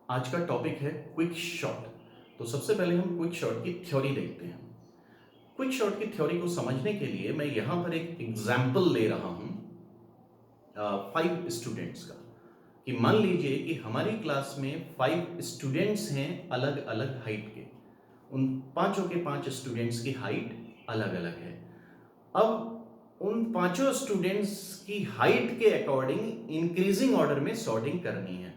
आज का टॉपिक है क्विक शॉट। तो सबसे पहले हम क्विक शॉट की थ्योरी देखते हैं। क्विक शॉट की थ्योरी को समझने के लिए मैं यहां पर एक एग्जाम्पल ले रहा हूं 5 स्टूडेंट्स का। कि मान लीजिए कि हमारी क्लास में 5 स्टूडेंट्स हैं अलग अलग हाइट के। उन पांचों के 5 स्टूडेंट्स की हाइट अलग अलग है। अब उन पांचों स्टूडेंट्स की हाइट के अकॉर्डिंग इंक्रीजिंग ऑर्डर में सॉर्टिंग करनी है।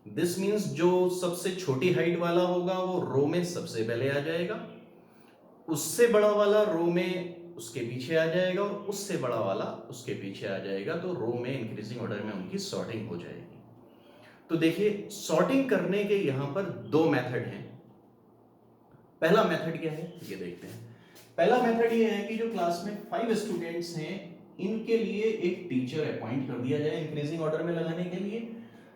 दिस मीन्स जो सबसे छोटी हाइट वाला होगा वो रो में सबसे पहले आ जाएगा, उससे बड़ा वाला रो में उसके पीछे आ जाएगा और उससे बड़ा वाला उसके पीछे आ जाएगा। तो रो में इंक्रीजिंग ऑर्डर में उनकी सॉर्टिंग हो जाएगी। तो देखिए, सॉर्टिंग करने के यहां पर दो मेथड हैं। पहला मेथड क्या है ये देखते हैं। पहला मेथड ये है कि जो क्लास में 5 स्टूडेंट्स हैं इनके लिए एक टीचर अपॉइंट कर दिया जाए इंक्रीजिंग ऑर्डर में लगाने के लिए।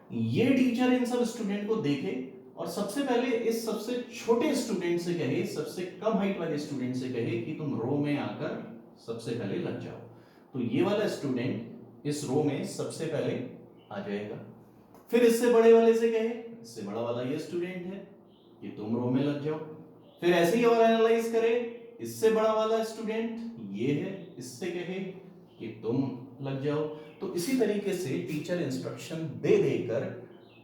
ये टीचर इन सब स्टूडेंट को देखे और सबसे पहले इस सबसे छोटे स्टूडेंट से कहे, सबसे कम हाइट वाले स्टूडेंट से कहे कि तुम रो में आकर सबसे पहले लग जाओ। तो ये वाला स्टूडेंट इस रो में सबसे पहले आ जाएगा। फिर इससे बड़े वाले से कहे, इससे बड़ा वाला ये स्टूडेंट है, कि तुम रो में लग जाओ। फिर ऐसे ही और एनालाइज करे, इससे बड़ा वाला स्टूडेंट ये है, इससे कहे कि तुम लग जाओ। तो इसी तरीके से टीचर इंस्ट्रक्शन दे देकर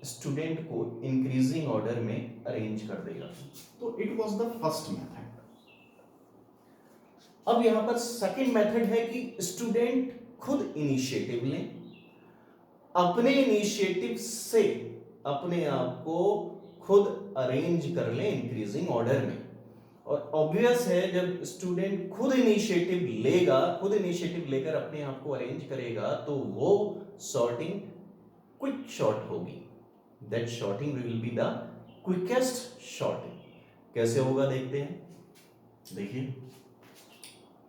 स्टूडेंट को इंक्रीजिंग ऑर्डर में अरेंज कर देगा। तो it was the first method. अब यहां पर सेकंड मेथड है कि स्टूडेंट खुद इनिशिएटिव लें, अपने इनिशिएटिव से अपने आप को खुद अरेंज कर लें इंक्रीजिंग ऑर्डर में। और ऑब्वियस है, जब स्टूडेंट खुद इनिशिएटिव लेगा, खुद इनिशिएटिव लेकर अपने आप को अरेंज करेगा, तो वो सॉर्टिंग क्विक शॉर्ट होगी। That sorting will be the quickest sorting. कैसे होगा देखते हैं। देखिए,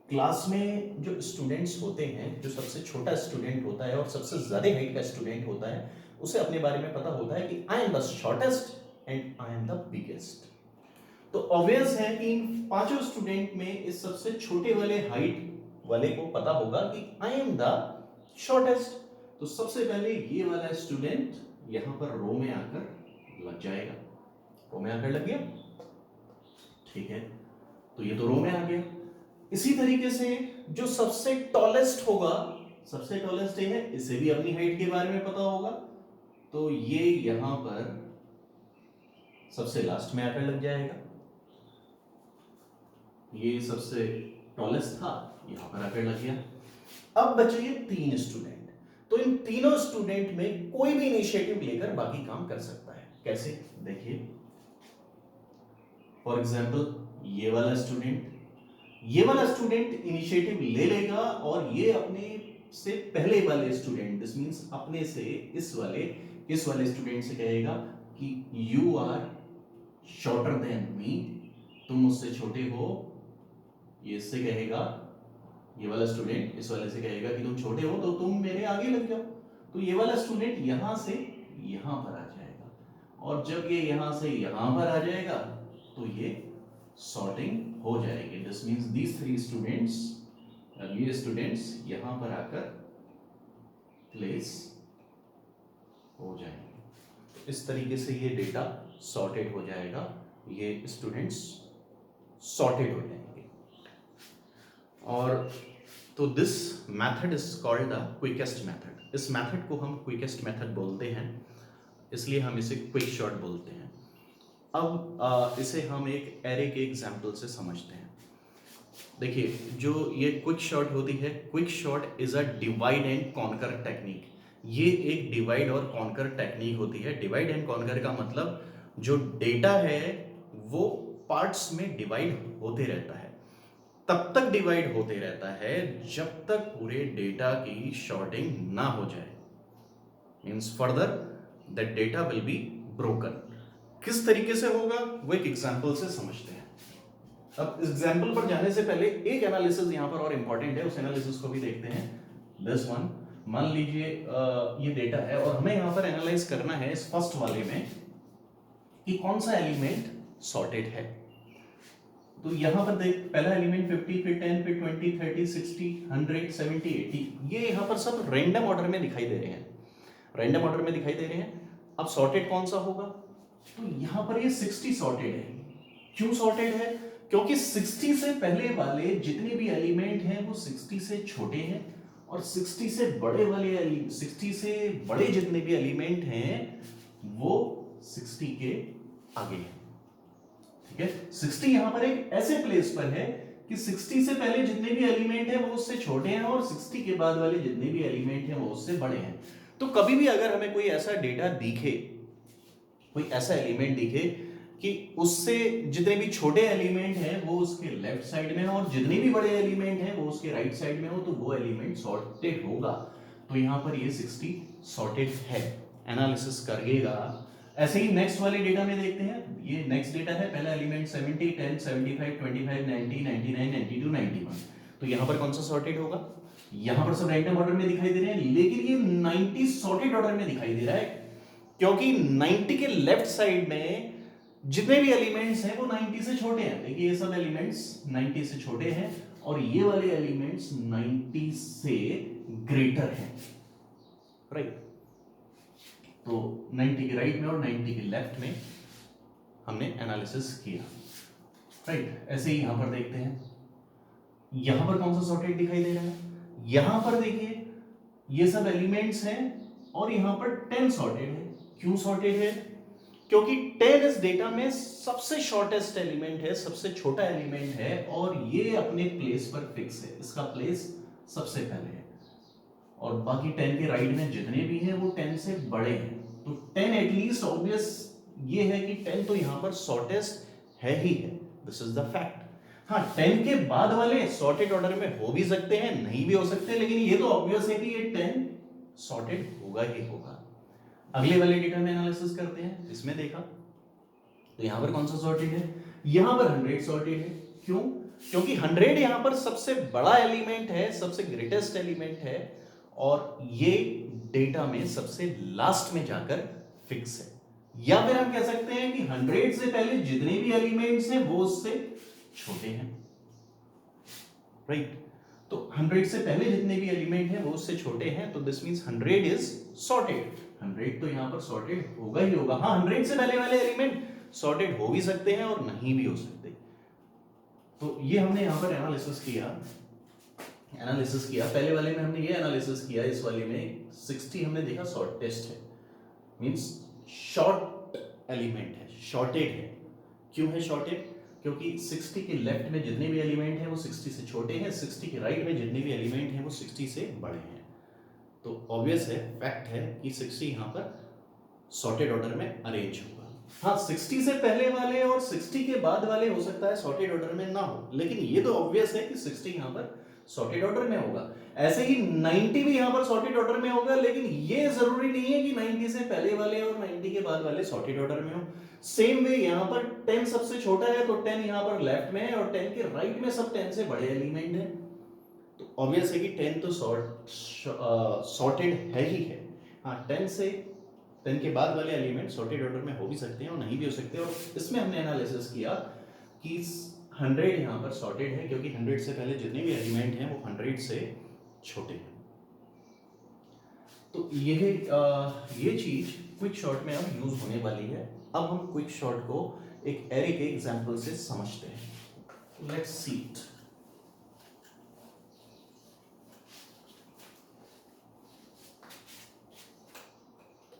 क्लास में जो स्टूडेंट्स होते हैं, जो सबसे छोटा स्टूडेंट होता है और सबसे ज्यादा हाइट का स्टूडेंट होता है, उसे अपने बारे में पता होता है कि I am the shortest and I am the biggest. तो ऑब्वियस है कि इन पांचों स्टूडेंट में इस सबसे छोटे वाले हाइट वाले को पता होगा कि आई एम द शॉर्टेस्ट। तो सबसे पहले ये वाला स्टूडेंट यहां पर रो में आकर लग जाएगा। रो में आकर लग गया, ठीक है। तो ये तो रो में आ गया। इसी तरीके से जो सबसे टॉलेस्ट होगा, सबसे टॉलेस्ट है, इसे भी अपनी हाइट के बारे में पता होगा। तो ये यहां पर सबसे लास्ट में आकर लग जाएगा। ये सबसे टॉलेस्ट था, यहां पर आकर लग गया। अब बचे ये 3 स्टूडेंट। तो इन तीनों स्टूडेंट में कोई भी इनिशिएटिव लेकर बाकी काम कर सकता है। कैसे देखिए, फॉर एग्जाम्पल ये वाला स्टूडेंट इनिशिएटिव ले लेगा और ये अपने से पहले वाले स्टूडेंट, दिस मींस अपने से इस वाले स्टूडेंट से कहेगा कि you are shorter than me, तुम मुझसे छोटे हो। ये इससे कहेगा, ये वाला स्टूडेंट इस वाले से कहेगा कि तुम छोटे हो तो तुम मेरे आगे लग जाओ। तो ये वाला स्टूडेंट यहां से यहां पर आ जाएगा, और जब ये यहां से यहां पर आ जाएगा तो ये सॉर्टिंग हो जाएगी। दिस मींस दीज 3 स्टूडेंट्स, ये स्टूडेंट्स यहां पर आकर प्लेस हो जाएंगे। इस तरीके से ये डेटा सॉर्टेड हो जाएगा, ये स्टूडेंट्स सॉर्टेड हो जाएंगे। और तो this method is called the quickest method. इस मेथड को हम क्विकेस्ट मेथड बोलते हैं, इसलिए हम इसे क्विक शॉट बोलते हैं। अब इसे हम एक एरे के एग्जाम्पल से समझते हैं। देखिए, जो ये क्विक शॉट होती है, quick shot is a divide and conquer technique. ये एक डिवाइड और कॉन्कर टेक्निक होती है। डिवाइड एंड कॉन्कर का मतलब जो डेटा है वो पार्ट्स में डिवाइड होते रहता है। तब तक डिवाइड होते रहता है जब तक पूरे डेटा की शॉर्टिंग ना हो जाए। Means further that data will be broken. किस तरीके से होगा वो एक एग्जाम्पल से समझते हैं। अब एग्जाम्पल पर जाने से पहले एक एनालिसिस यहां पर और इंपॉर्टेंट है, उस एनालिसिस को भी देखते हैं। दिस वन, मान लीजिए ये डेटा है और हमें यहां पर एनालाइज करना है इस फर्स्ट वाले में कि कौन सा एलिमेंट सॉर्टेड है। तो यहां पर देख, पहला एलिमेंट 50, फिर 10, फिर 20, 30, 60, 100, 70, 80, ये यहां पर सब रैंडम ऑर्डर में दिखाई दे रहे हैं, रैंडम ऑर्डर में दिखाई दे रहे हैं। अब सॉर्टेड कौन सा होगा, तो यहां पर ये 60 सॉर्टेड है। क्यों सॉर्टेड है? क्योंकि 60 से पहले वाले जितने भी एलिमेंट हैं वो 60 से छोटे हैं, और 60 से बड़े वाले 60 से बड़े जितने भी एलिमेंट हैं वो 60 के आगे हैं। ठीक है, 60 यहां पर एक ऐसे प्लेस पर है कि 60 से पहले जितने भी एलिमेंट हैं वो उससे छोटे हैं, और 60 के बाद वाले जितने भी एलिमेंट हैं वो उससे बड़े हैं। तो कभी भी अगर हमें कोई ऐसा डेटा दिखे, कोई ऐसा एलिमेंट दिखे कि उससे जितने भी छोटे एलिमेंट हैं वो उसके लेफ्ट साइड में है और जितने भी बड़े एलिमेंट हैं वो उसके राइट साइड में हो, तो वो एलिमेंट सॉर्टेड होगा। तो यहां पर ये 60 सॉर्टेड है, एनालिसिस करिएगा। ऐसे ही नेक्स्ट वाले डेटा में देखते हैं। ये नेक्स्ट डेटा है, पहला एलिमेंट 70, 10, 75, 25, 90, 99, 92, 91। तो यहां पर कौन सा सॉर्टेड होगा? यहां पर सब रैंडम ऑर्डर में दिखाई दे रहे हैं, लेकिन ये 90 सॉर्टेड ऑर्डर में दिखाई दे रहा है, क्योंकि 90 के लेफ्ट साइड में जितने भी एलिमेंट्स हैं वो 90 से छोटे हैं। देखिए ये सब एलिमेंट्स 90 से छोटे हैं और ये वाले एलिमेंट्स 90 से ग्रेटर हैं, राइट। तो 90 के राइट में और 90 के लेफ्ट में हमने एनालिसिस किया, राइट। ऐसे ही यहां पर देखते हैं, यहां पर कौन सा सॉर्टेड दिखाई दे रहा है? यहां पर देखिए ये सब एलिमेंट्स हैं और यहां पर 10 सॉर्टेड है। क्यों सॉर्टेड है? क्योंकि 10 इस डेटा में सबसे शॉर्टेस्ट एलिमेंट है, सबसे छोटा एलिमेंट है, और ये अपने प्लेस पर फिक्स है, इसका प्लेस सबसे पहले है, और बाकी 10 के राइट में जितने भी हैं वो 10 से बड़े हैं। तो 10 एटलीस्ट ऑब्वियस ये है कि 10 तो यहां पर शॉर्टेस्ट है ही है, दिस इज द फैक्ट। हाँ, 10 के बाद वाले सॉर्टेड ऑर्डर में हो भी सकते हैं, नहीं भी हो सकते, लेकिन ये तो ऑब्वियस है कि ये 10 सॉर्टेड होगा ही होगा। अगले वाले डेटा में एनालिसिस करते हैं। इसमें देखा तो यहां पर कौन सा सॉर्टेड है? यहां पर 100 सॉर्टेड है। क्यों? क्योंकि 100 यहां पर सबसे बड़ा एलिमेंट है, सबसे ग्रेटेस्ट एलिमेंट है, और ये डेटा में सबसे लास्ट में जाकर फिक्स है। या फिर हम कह सकते हैं कि 100 से पहले जितने भी एलिमेंट्स हैं वो उससे छोटे हैं, राइट। तो 100 से पहले जितने भी एलिमेंट हैं वो उससे छोटे हैं, तो दिस मींस 100 इज सॉर्टेड। 100 तो यहां पर सॉर्टेड होगा ही होगा। हाँ, 100 से पहले वाले एलिमेंट सॉर्टेड हो भी सकते हैं और नहीं भी हो सकते। तो ये हमने यहां पर एनालिसिस किया। पहले वाले में हमने ये एनालिसिस किया, इस वाले में 60 हमने देखा शॉर्टेस्ट है, मींस शॉर्ट एलिमेंट है, शॉर्टेड है। क्यों है शॉर्टेड? क्योंकि 60 के लेफ्ट में जितने भी एलिमेंट हैं वो 60 से छोटे हैं, 60 के राइट में जितने भी एलिमेंट हैं वो 60 से बड़े हैं। तो ऑब्वियस है, फैक्ट है कि 60 यहां पर सॉर्टेड ऑर्डर में अरेंज होगा। हाँ, 60 से पहले वाले और 60 के बाद वाले हो सकता है सॉर्टेड ऑर्डर में ना हो, लेकिन ये तो ऑब्वियस है कि 60 यहां पर सॉर्टेड ऑर्डर में होगा। ऐसे ही 90 भी यहां पर सॉर्टेड ऑर्डर में होगा, लेकिन ये जरूरी नहीं है कि 90 से पहले वाले और 90 के बाद वाले सॉर्टेड ऑर्डर में हो। सेम वे यहां पर 10 सबसे छोटा है तो 10 यहां पर लेफ्ट में है, और 10 के राइट में सब 10 से बड़े एलिमेंट हैं, तो ऑब्वियस है कि 10 तो सॉर्टेड है ही है। हाँ, 10 के बाद वाले एलिमेंट सॉर्टेड ऑर्डर में हो भी सकते हैं और नहीं भी हो सकते, और इसमें हमने एनालिसिस किया कि 100 यहां पर सॉर्टेड है, क्योंकि 100 से पहले जितने भी एलिमेंट हैं वो 100 से छोटे हैं। तो ये चीज क्विक शॉर्ट में अब यूज होने वाली है। अब हम क्विक शॉर्ट को एक एरे के एग्जांपल से समझते हैं। Let's see it.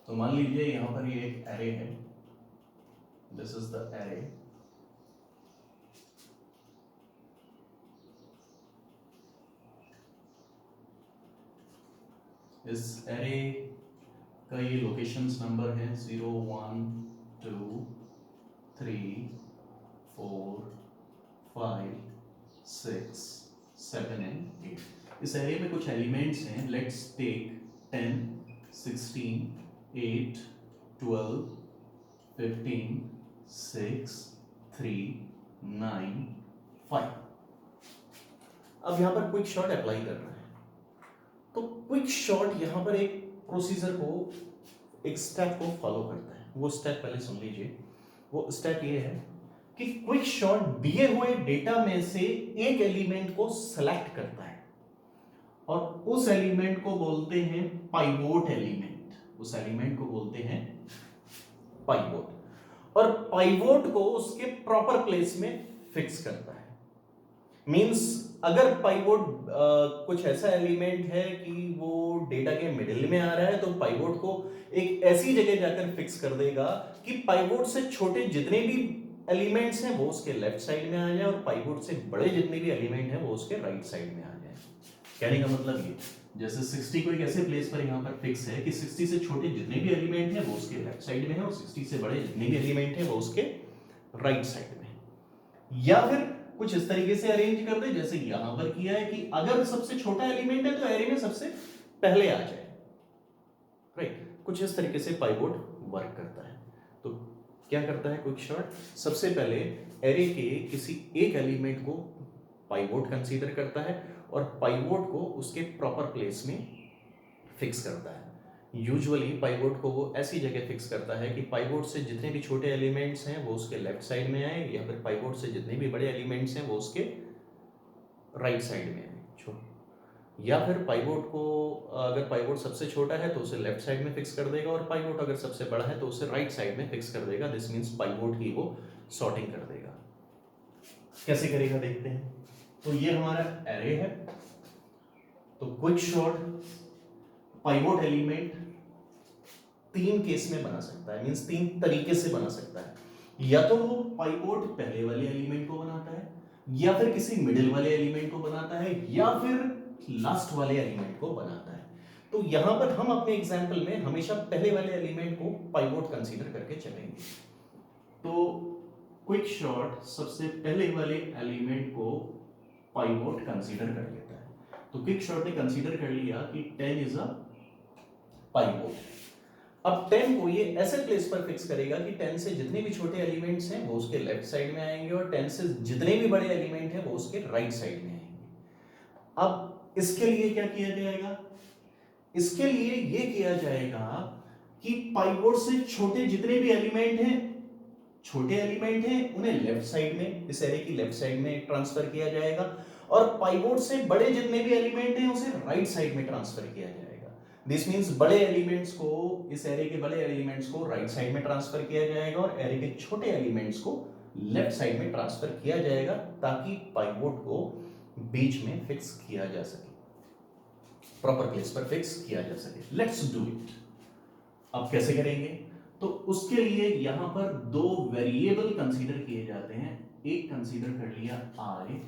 तो मान लीजिए यहां पर ये एक एरे है, दिस इज द एरे। इस एरे का ये लोकेशंस नंबर है 0 1 2 3 4 5 6 7 एंड 8। इस एरे में कुछ एलिमेंट्स हैं, लेट्स टेक 10 16 8 12 15 6 3 9 5। अब यहां पर क्विक शॉर्ट अप्लाई कर रहा है। तो क्विक शॉर्ट यहां पर एक प्रोसीजर को, एक स्टेप को फॉलो करता है। वो स्टेप पहले सुन लीजिए। वो स्टेप ये है कि क्विक शॉर्ट दिए हुए डेटा में से एक एलिमेंट को सेलेक्ट करता है और उस एलिमेंट को बोलते हैं पाइवोट एलिमेंट। उस एलिमेंट को बोलते हैं पाइवोट। पाइवोट को उसके प्रॉपर प्लेस में फिक्स करता है। मींस अगर पाइवोट कुछ ऐसा एलिमेंट है कि वो डेटा के मिडिल में आ रहा है, तो पाइवोट को एक ऐसी जगह जाकर फिक्स कर देगा कि पाइवोट से छोटे जितने भी एलिमेंट्स हैं वो उसके लेफ्ट साइड में आ जाए और पाइवोट से बड़े जितने भी एलिमेंट हैं वो उसके राइट साइड में आ जाए। कहने का मतलब ये, जैसे 60 को एक ऐसे प्लेस पर यहां पर फिक्स है कि 60 से छोटे जितने भी एलिमेंट हैं वो उसके लेफ्ट साइड में है और 60 से बड़े जितने भी एलिमेंट हैं वो उसके राइट साइड में है। या फिर कुछ इस तरीके से अरेंज कर दे जैसे यहां पर किया है कि अगर सबसे छोटा एलिमेंट है तो एरे में सबसे पहले आ जाए। राइट, कुछ इस तरीके से पाइवोट वर्क करता है। तो क्या करता है क्विक शॉर्ट, सबसे पहले एरे के किसी एक एलिमेंट को पाइवोट कंसीडर करता है और पाइवोट को उसके प्रॉपर प्लेस में फिक्स करता है। यूजुअली पाइवोट को वो ऐसी जगह फिक्स करता है कि पाइवोट से जितने भी छोटे एलिमेंट्स हैं वो उसके लेफ्ट साइड में आए, या फिर पाइवोट से जितने भी बड़े एलिमेंट्स हैं वो उसके राइट साइड में आए। या फिर पाइवोट को, अगर पाइवोट सबसे छोटा है तो उसे लेफ्ट साइड में फिक्स कर देगा और पाइवोट अगर सबसे बड़ा है तो उसे राइट साइड में फिक्स कर देगा। दिस मीन्स पाइवोट की वो सॉर्टिंग कर देगा। कैसे करेगा देखते हैं। तो ये हमारा एरे है। तो क्विक शॉर्ट पाइवोट एलिमेंट तीन केस में बना सकता है, मींस तीन तरीके से बना सकता है। या तो वो पाइवोट पहले वाले एलिमेंट को बनाता है, या फिर किसी मिडिल वाले एलिमेंट को बनाता है, या फिर लास्ट वाले एलिमेंट को बनाता है। तो यहां पर हम अपने एग्जांपल में हमेशा पहले वाले एलिमेंट को पाइवोट कंसीडर करके चलेंगे। तो क्विक शॉर्ट सबसे पहले वाले एलिमेंट को पाइवोट कंसीडर कर लेता है। तो क्विक शॉर्ट ने कंसीडर कर लिया कि 10 इज अ पाइवोट। अब 10 को ये ऐसे प्लेस पर फिक्स करेगा कि 10 से जितने भी छोटे एलिमेंट्स हैं वो उसके लेफ्ट साइड में आएंगे और 10 से जितने भी बड़े एलिमेंट हैं वो उसके राइट साइड में आएंगे। अब इसके लिए क्या किया जाएगा, इसके लिए ये किया जाएगा कि पाइवोट से छोटे जितने भी एलिमेंट हैं, छोटे एलिमेंट हैं, उन्हें लेफ्ट साइड में, इस एरे की लेफ्ट साइड में ट्रांसफर किया जाएगा और पाइवोट से बड़े जितने भी एलिमेंट हैं उसे राइट साइड में ट्रांसफर किया जाएगा। दिस मींस बड़े एलिमेंट्स को, इस एरे के बड़े एलिमेंट्स को राइट साइड में ट्रांसफर किया जाएगा और एरे के छोटे एलिमेंट्स को लेफ्ट साइड में ट्रांसफर किया जाएगा ताकि पाइवोट को बीच में फिक्स किया जा सके, प्रॉपर प्लेस पर फिक्स किया जा सके। Let's do it. अब कैसे करेंगे, तो उसके लिए यहां पर दो वेरिएबल कंसीडर किए जाते हैं। एक कंसीडर कर लिया i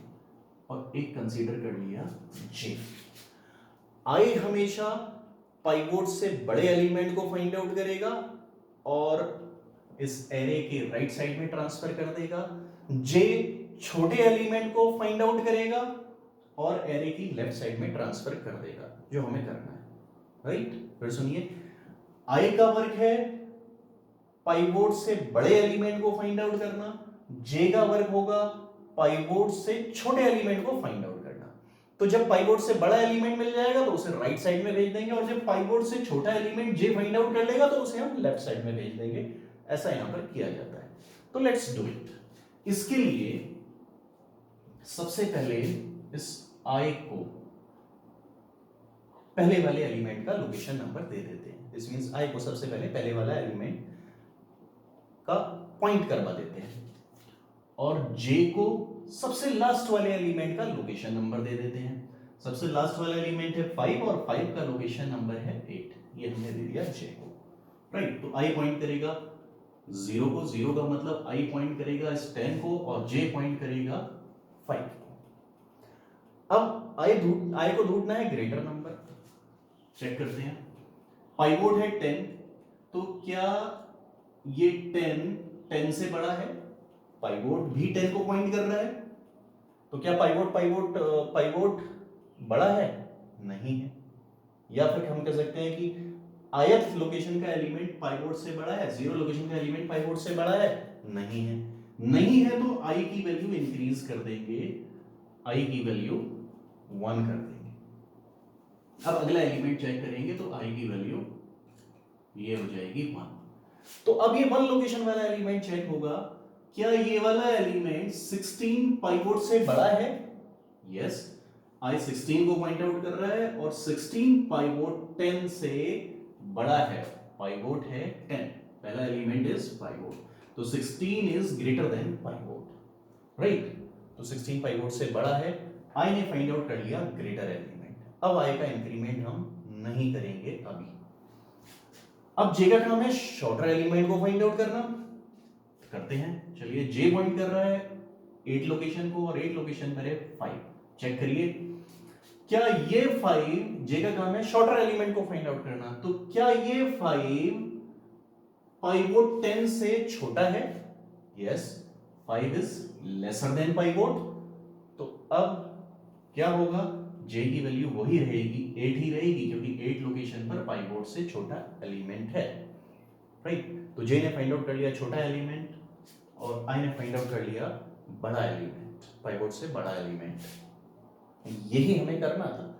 और एक कंसीडर कर लिया j। i हमेशा पाइवोट से बड़े एलिमेंट को फाइंड आउट करेगा और इस एरे के राइट साइड में ट्रांसफर कर देगा। j छोटे एलिमेंट को फाइंड आउट करेगा और एरे की लेफ्ट साइड में ट्रांसफर कर देगा, जो हमें करना है। राइट, फिर सुनिए, i का वर्क है पाइवोट से बड़े एलिमेंट को फाइंड आउट करना, j का वर्क होगा पाइवोट से छोटे एलिमेंट को फाइंड आउट करना। तो जब पाइवोट से बड़ा एलिमेंट मिल जाएगा तो उसे राइट साइड में भेज देंगे और जब पाइवोट से छोटा एलिमेंट j फाइंड आउट कर लेगा तो उसे हम लेफ्ट साइड में भेज देंगे। ऐसा यहां पर किया जाता है। तो लेट्स डू इट। इसके लिए सबसे पहले इस i को पहले वाले एलिमेंट का लोकेशन नंबर दे देते हैं। दिस मींस i को सबसे पहले वाला एलिमेंट का पॉइंट करवा देते हैं और j को सबसे लास्ट वाले एलिमेंट का लोकेशन नंबर दे देते हैं। सबसे लास्ट वाला एलिमेंट है 5 और 5 का लोकेशन नंबर है 8। ये हमने दे दिया j को। राइट, तो i पॉइंट करेगा 0 को, 0 का मतलब i पॉइंट करेगा इस 10 को और j पॉइंट करेगा 5 को। अब i को ढूंढना है ग्रेटर नंबर। चेक करते हैं, पाइवोट है 10, तो क्या ये 10 से बड़ा है? पाइवोट भी 10 को पॉइंट कर रहा है, तो क्या पाइवोट बड़ा है? नहीं है। या फिर हम कह सकते हैं कि ith लोकेशन का एलिमेंट पाइवोट से बड़ा है, 0 लोकेशन का एलिमेंट पाइवोट से बड़ा है? नहीं है। नहीं है तो i की वैल्यू इंक्रीज कर देंगे, i की वैल्यू 1 कर देंगे। अब अगला एलिमेंट चेक करेंगे तो i की वैल्यू ये हो जाएगी 1। तो अब ये 1 लोकेशन वाला एलिमेंट चेक होगा, क्या ये वाला एलिमेंट 16 पाइवोट से बड़ा है? यस, i 16 को पॉइंट आउट कर रहा है और 16 पाइवोट 10 से बड़ा है। पाइवोट है 10, पहला एलिमेंट इज पाइवोट। तो 16 is greater then pivot, right. तो 16 पाइवोट से बड़ा है, आई ने फाइंड आउट कर लिया ग्रेटर एलिमेंट। अब आई का इंक्रीमेंट हम नहीं करेंगे अभी। अब जे का काम है शॉर्टर एलिमेंट को फाइंड आउट करना, करते हैं। चलिए, जे पॉइंट कर रहा है 8 लोकेशन को और 8 लोकेशन पर है 5। चेक करिए, क्या ये 5, जे का काम है शॉर्टर एलिमेंट को फाइंड आउट करना, तो क्या ये 5 पाइवोट 10 से छोटा है? Yes, 5 is lesser then pivot. तो अब क्या होगा, जे की वैल्यू वही रहेगी, 8 ही रहेगी, क्योंकि 8 लोकेशन पर पाइवोट से छोटा एलिमेंट है, राइट। तो जे ने फाइंड आउट कर लिया छोटा एलिमेंट और आई ने फाइंड आउट कर लिया बड़ा एलिमेंट, पाइवोट से बड़ा एलिमेंट। यही हमें करना था।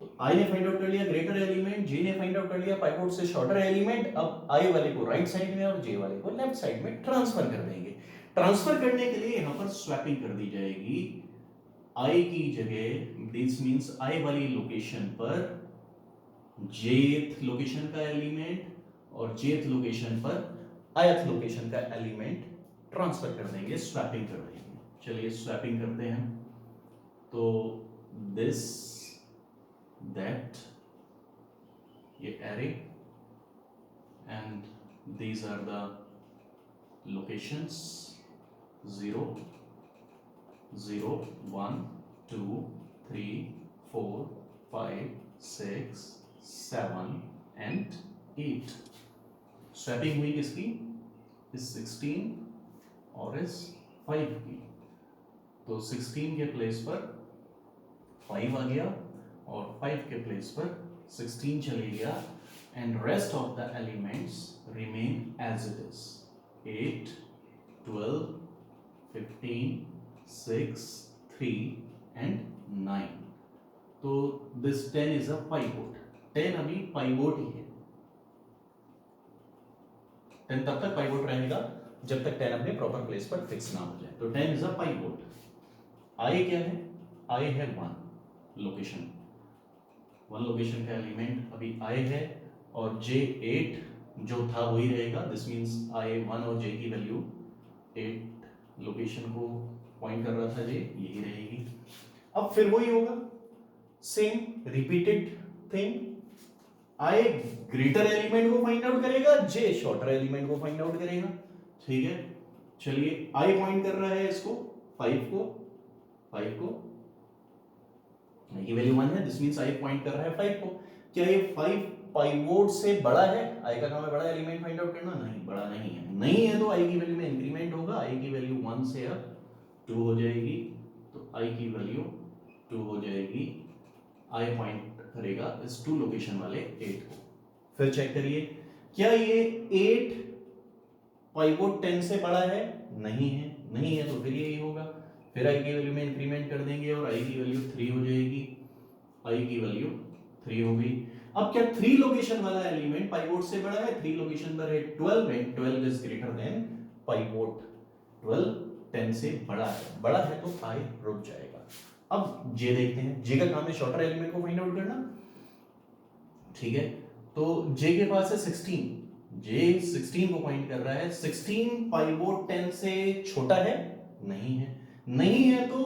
तो आई ने फाइंड आउट कर लिया ग्रेटर एलिमेंट, जे ने फाइंड आउट कर लिया पाइवोट से शॉर्टर एलिमेंट। अब आई वाले को राइट साइड में और जे वाले को लेफ्ट साइड में ट्रांसफर कर देंगे। ट्रांसफर करने के लिए यहां पर स्वैपिंग कर दी जाएगी। आई की जगह, दिस मींस आई वाली लोकेशन पर जेथ लोकेशन का एलिमेंट और जेथ लोकेशन पर ith लोकेशन का एलिमेंट ट्रांसफर कर देंगे, स्वैपिंग कर देंगे। चलिए स्वैपिंग करते हैं। तो दिस, दैट, ये array, and these are the locations 0 0 1 2 3 4 5 6 7 and 8। Swapping हुई किसकी, इस 16 और इस 5 की। तो 16 के प्लेस पर 5 आ गया और 5 के प्लेस पर 16 चले गया, and rest of the elements remain as it is, 8 12 15 6 3 and 9। तो दिस 10 इज अ पाइवोट। 10 अभी पाइवोट ही है, 10 तब तक पाइवोट रहेगा जब तक 10 अपने प्रॉपर प्लेस पर फिक्स ना हो जाए। तो 10 इज अ पाइवोट। आई क्या है, आई है 1 लोकेशन, 1 लोकेशन का एलिमेंट अभी आई है, और जे 8 जो था वही रहेगा। दिस मींस आई 1 और जे की वैल्यू 8 लोकेशन को पॉइंट कर रहा था जे, यही रहेगी। अब फिर वही होगा, सेम रिपीटेड थिंग। आई ग्रेटर एलिमेंट को फाइंड आउट करेगा, जे शॉर्टर एलिमेंट को फाइंड आउट करेगा, ठीक है। चलिए, आई पॉइंट कर रहा है इसको 5 को, 5 को, आई की वैल्यू 1 है, दिस मींस आई पॉइंट कर रहा है 5 को। क्या ये 5 पाइवोट से बड़ा है? आई का काम है बड़ा एलिमेंट फाइंड आउट करना, नहीं, बड़ा नहीं है। नहीं है तो आई की वैल्यू में इंक्रीमेंट होगा, आई की वैल्यू 1 से अब 2 हो जाएगी, तो आई की वैल्यू 2 हो जाएगी। आई पॉइंट करेगा इस 2 लोकेशन वाले 8 को। फिर चेक करिए, क्या ये 8 पाइवोट 10 से बड़ा है? नहीं है, नहीं है तो फिर यही होगा। फिर आई की वैल्यू में इंक्रीमेंट कर देंगे और आई की वैल्यू 3 हो जाएगी, आई की वैल्यू 3 हो गई। अब क्या 3 लोकेशन वाला एलिमेंट पाइवोट से बड़ा है? 3 लोकेशन पर है 12 and 12 is greater then pivot. 12 10 से बड़ा है तो आई रुक जाएगा। अब जे देखते हैं, जे का काम है शॉर्टर एलिमेंट को फाइंड आउट करना, ठीक है। तो जे के पास है 16, जे 16 को पॉइंट कर रहा है। 16 पाइवोट 10 से छोटा है? नहीं है, नहीं है तो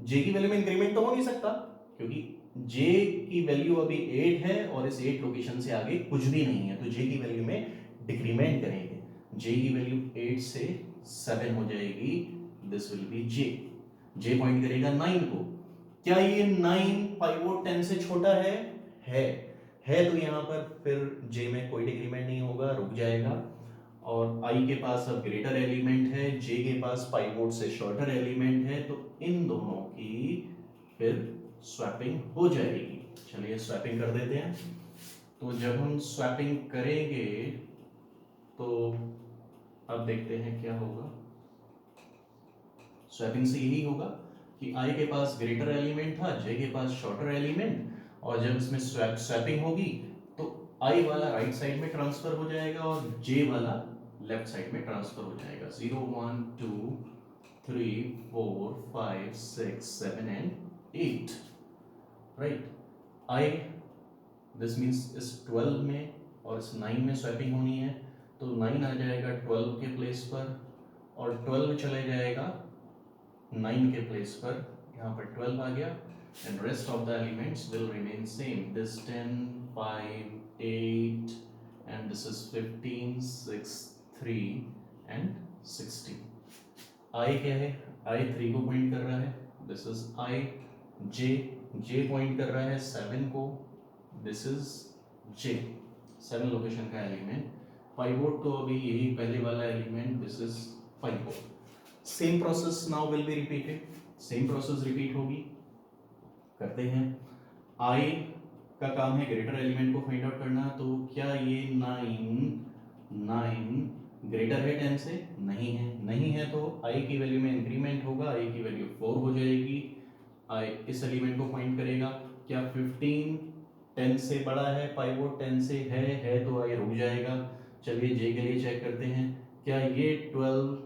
जे की वैल्यू में इंक्रीमेंट तो हो नहीं सकता, क्योंकि जे की वैल्यू अभी 8 है और इस 8 लोकेशन से आगे कुछ भी नहीं है, तो जे की वैल्यू में डिक्रीमेंट करेंगे। जे की वैल्यू 8 से 7 हो जाएगी, this will be J. J point करेगा 9 को। क्या ये 9 पाइवोट 10 से छोटा है? है तो यहाँ पर फिर जे में कोई डिक्रीमेंट नहीं होगा, रुक जाएगा। और आई के पास अब ग्रेटर एलिमेंट है, जे के पास पाइवोट से शॉर्टर एलिमेंट है, तो इन दोनों की फिर स्वैपिंग हो जाएगी। चलिए स्वैपिंग कर देते हैं। तो जब हम स्वैपिंग करेंगे तो अब देखते हैं क्या होगा। स्वैपिंग से यही होगा कि आई के पास ग्रेटर एलिमेंट था, जे के पास शॉर्टर एलिमेंट, और जब इसमें स्वैपिंग होगी तो आई वाला राइट साइड में ट्रांसफर हो जाएगा और जे वाला लेफ्ट साइड में ट्रांसफर हो जाएगा। 0 1 2 3 4 5 6 7 and 8, right. I, this means इस 12 में और इस 9 में स्वैपिंग होनी है, तो 9 आ जाएगा 12 के प्लेस प्लेस पर और 12 चले जाएगा 9 के प्लेस पर, यहाँ पर 12 आ गया and rest of the elements will remain same. This 10, 5, 8 and this is 15, 6, 3 and 16. I क्या है? I 3 को पॉइंट कर रहा है, this is I. J point कर रहा है 7 को, this is J, 7 लोकेशन का एलिमेंट. पाइवोट तो अभी यही पहले वाला element, this is pivot. Same process now will be repeated, same process repeat होगी. करते हैं. आई का काम है ग्रेटर एलिमेंट को फाइंड आउट करना, तो क्या ये 9 ग्रेटर है 10 से? नहीं है. नहीं है तो आई की वैल्यू में इंक्रीमेंट होगा, आई की वैल्यू 4 हो जाएगी. आई इस एलिमेंट को पॉइंट करेगा. क्या 15 10 से बड़ा है? पाइवोट 10 से है तो आई रुक जाएगा. चलिए जे के लिए चेक करते हैं. क्या ये 12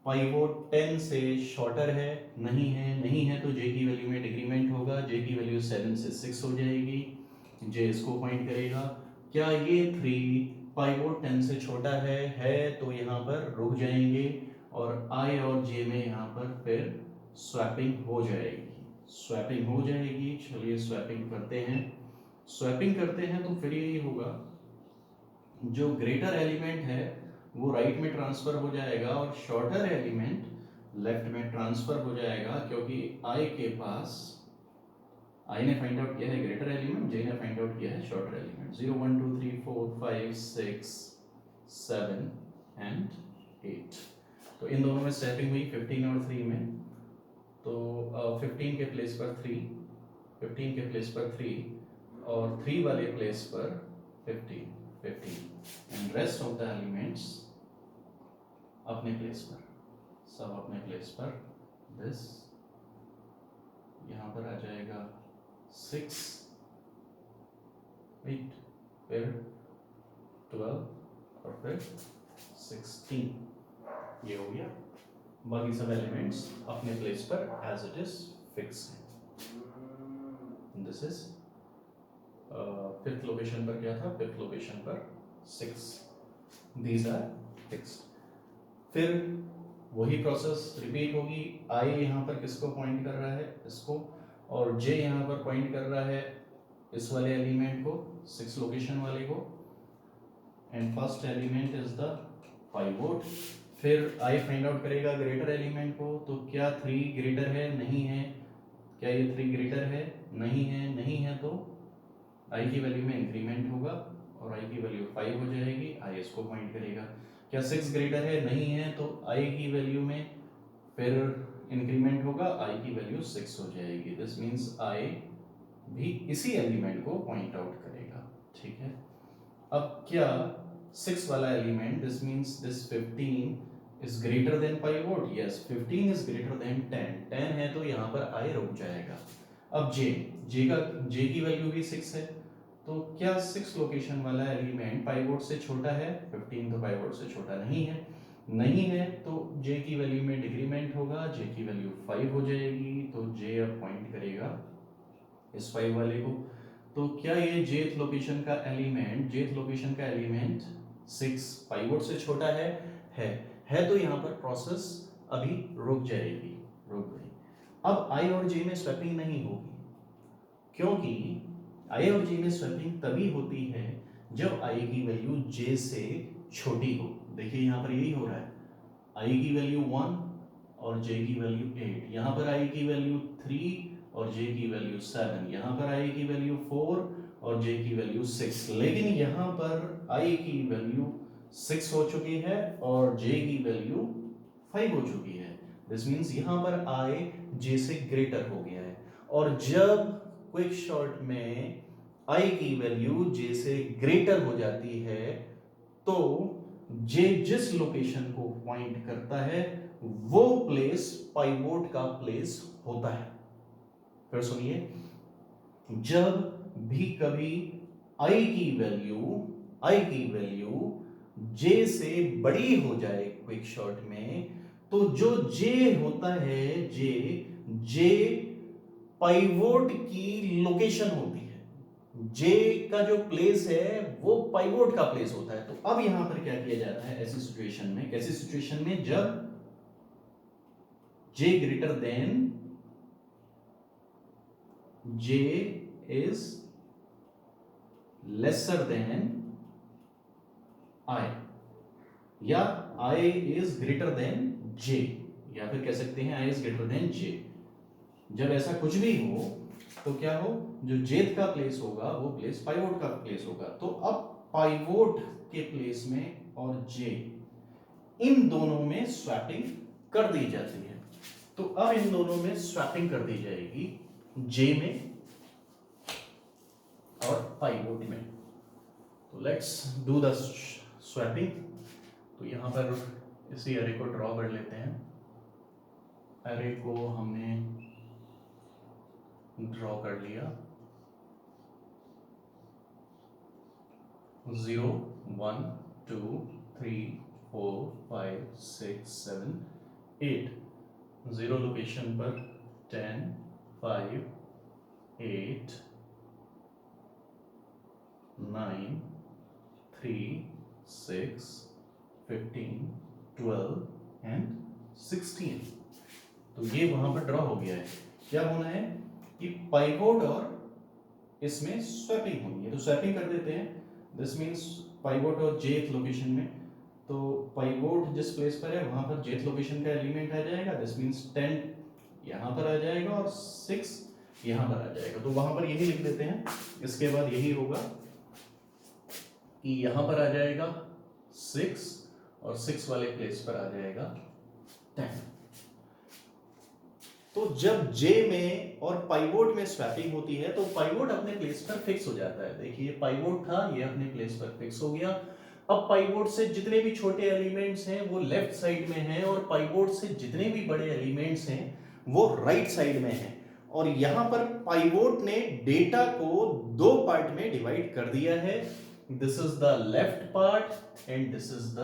पाइवोट 10 से शॉर्टर है? नहीं है. नहीं है तो जे की वैल्यू में डिक्रीमेंट होगा, जे की वैल्यू 7 से 6 हो जाएगी. जे इसको पॉइंट करेगा. क्या ये 3 पाइवोट 10 से छोटा है तो यहाँ पर रुक जाएंगे और आई और जे में यहाँ पर फिर स्वैपिंग हो जाएगी. चलिए स्वैपिंग करते हैं. स्वैपिंग करते हैं तो फिर यही होगा, जो ग्रेटर एलिमेंट है वो राइट में ट्रांसफर हो जाएगा और शॉर्टर एलिमेंट लेफ्ट में ट्रांसफर हो जाएगा, क्योंकि आई के पास, आई ने फाइंड आउट किया है ग्रेटर एलिमेंट, जे ने फाइंड आउट किया है शॉर्टर एलिमेंट. 0 1 2 3 4 5 6 7 एंड 8. तो इन दोनों में स्वैपिंग हुई 15 और 3 में. तो 15 के प्लेस पर 3 और 3 वाले प्लेस पर 15 and rest of the elements अपने प्लेस पर, सब अपने प्लेस पर. दिस यहाँ पर आ जाएगा 6, 8, फिर 12 और फिर 16. ये हो गया. बाकी सब एलिमेंट्स अपने प्लेस पर एज इट इज फिक्स है. दिस इज फिफ्थ लोकेशन पर क्या था? फिफ्थ लोकेशन पर 6. These are fixed. फिर वही प्रोसेस रिपीट होगी. आई यहाँ पर किसको पॉइंट कर रहा है? इसको. और जे यहाँ पर पॉइंट कर रहा है इस वाले एलिमेंट को, 6 लोकेशन वाले को. And first element is the pivot. फिर आई फाइंड आउट करेगा ग्रेटर एलिमेंट को. तो क्या 3 ग्रेटर है? नहीं है. क्या ये 3 ग्रेटर है? नहीं है. नहीं है तो आई की वैल्यू में इंक्रीमेंट होगा और आई की वैल्यू 5 हो जाएगी. आई इसको पॉइंट करेगा. क्या 6 ग्रेटर है? नहीं है तो आई की वैल्यू में फिर इंक्रीमेंट होगा, आई की वैल्यू 6 हो जाएगी. दिस मीन्स आई भी इसी एलिमेंट को पॉइंट आउट करेगा. ठीक है. अब क्या 6 वाला element, this means this 15 is greater then pivot. Yes, 15 is greater than 10 है तो यहाँ पर आई रुक जाएगा. अब जे की वैल्यू भी 6 है, तो क्या 6 लोकेशन वाला एलिमेंट पाइवोट से छोटा है? 15 तो पाइवोट से छोटा नहीं है. नहीं है तो जे की वैल्यू में डिक्रीमेंट होगा, जे की वैल्यू 5 हो जाएगी. तो जे अब पॉइंट करेगा इस 5 वाले को. तो क्या ये जेथ लोकेशन का एलिमेंट 6 पाइवोट से छोटा है तो यहाँ पर प्रोसेस अभी रुक गई. अब आई और जे में स्वैपिंग नहीं होगी, क्योंकि आई और जे में स्वैपिंग तभी होती है जब आई की वैल्यू जे से छोटी हो. देखिए यहाँ पर यही हो रहा है. आई की वैल्यू 1 और जे की वैल्यू 8. यहाँ पर आई की वैल्यू 3 और जे की वैल्यू 7. यहाँ पर आई की वैल्यू 4 और जे की वैल्यू 6. लेकिन यहाँ पर आई की वैल्यू 6 हो चुकी है और जे की वैल्यू 5 हो चुकी है. दिस मीन्स यहाँ पर आई जे से ग्रेटर हो गया है. और जब क्विक शॉर्ट में आई की वैल्यू जे से ग्रेटर हो जाती है तो जे जिस लोकेशन को पॉइंट करता है वो प्लेस पाइवोट का प्लेस होता है. फिर सुनिए, जब भी कभी आई की वैल्यू जे से बड़ी हो जाए क्विक शॉर्ट में, तो जो जे होता है, जे पाइवोट की लोकेशन होती है. जे का जो प्लेस है वो पाइवोट का प्लेस होता है। तो अब यहां पर क्या किया जाता है ऐसी सिचुएशन में, कैसी सिचुएशन में, जब J greater than J is lesser than I, या I is greater than J, या फिर कह सकते हैं I is greater than J. जब ऐसा कुछ भी हो तो क्या हो, जो जेथ का प्लेस होगा वो प्लेस पाइवोट का प्लेस होगा। तो अब पाइवोट के प्लेस में और जे, इन दोनों में स्वैपिंग कर दी जाती है। तो अब इन दोनों में स्वैपिंग कर दी जाएगी, जे में और पाइवोट में। तो लेट्स डू द स्वैपिंग। तो यहां पर इसी अरे को ड्रॉ कर लेते हैं। अरे को हमने ड्रॉ कर लिया, 0 1 2 3 4 5 6 7 8, 0 लोकेशन पर 10 5 8 9 3 6 15 12 एंड 16। तो ये वहां पर ड्रॉ हो गया है। क्या होना है कि पाइवोट और इसमें स्वैपिंग होनी है। तो स्वैपिंग कर देते हैं। दिस मीन्स पाइवोट और जेथ लोकेशन में, तो पाइवोट जिस प्लेस पर है वहां पर जेथ लोकेशन का एलिमेंट आ जाएगा। दिस मीन्स 10 यहां पर आ जाएगा और 6 यहां पर आ जाएगा। तो वहां पर यही लिख देते हैं। इसके बाद यही होगा कि यहां पर आ जाएगा 6 और 6 वाले प्लेस पर आ जाएगा 10। तो जब जे में और पाइवोट में स्वैपिंग होती है तो पाइवोट अपने प्लेस पर फिक्स हो जाता है। देखिए पाइवोट था, ये अपने प्लेस पर फिक्स हो गया। अब पाइवोट से जितने भी छोटे एलिमेंट्स हैं वो लेफ्ट साइड में हैं, और पाइवोट से जितने भी बड़े एलिमेंट्स हैं वो राइट साइड में हैं। और यहां पर पाइवोट ने डेटा को दो पार्ट में डिवाइड कर दिया है। This is the left part and this is the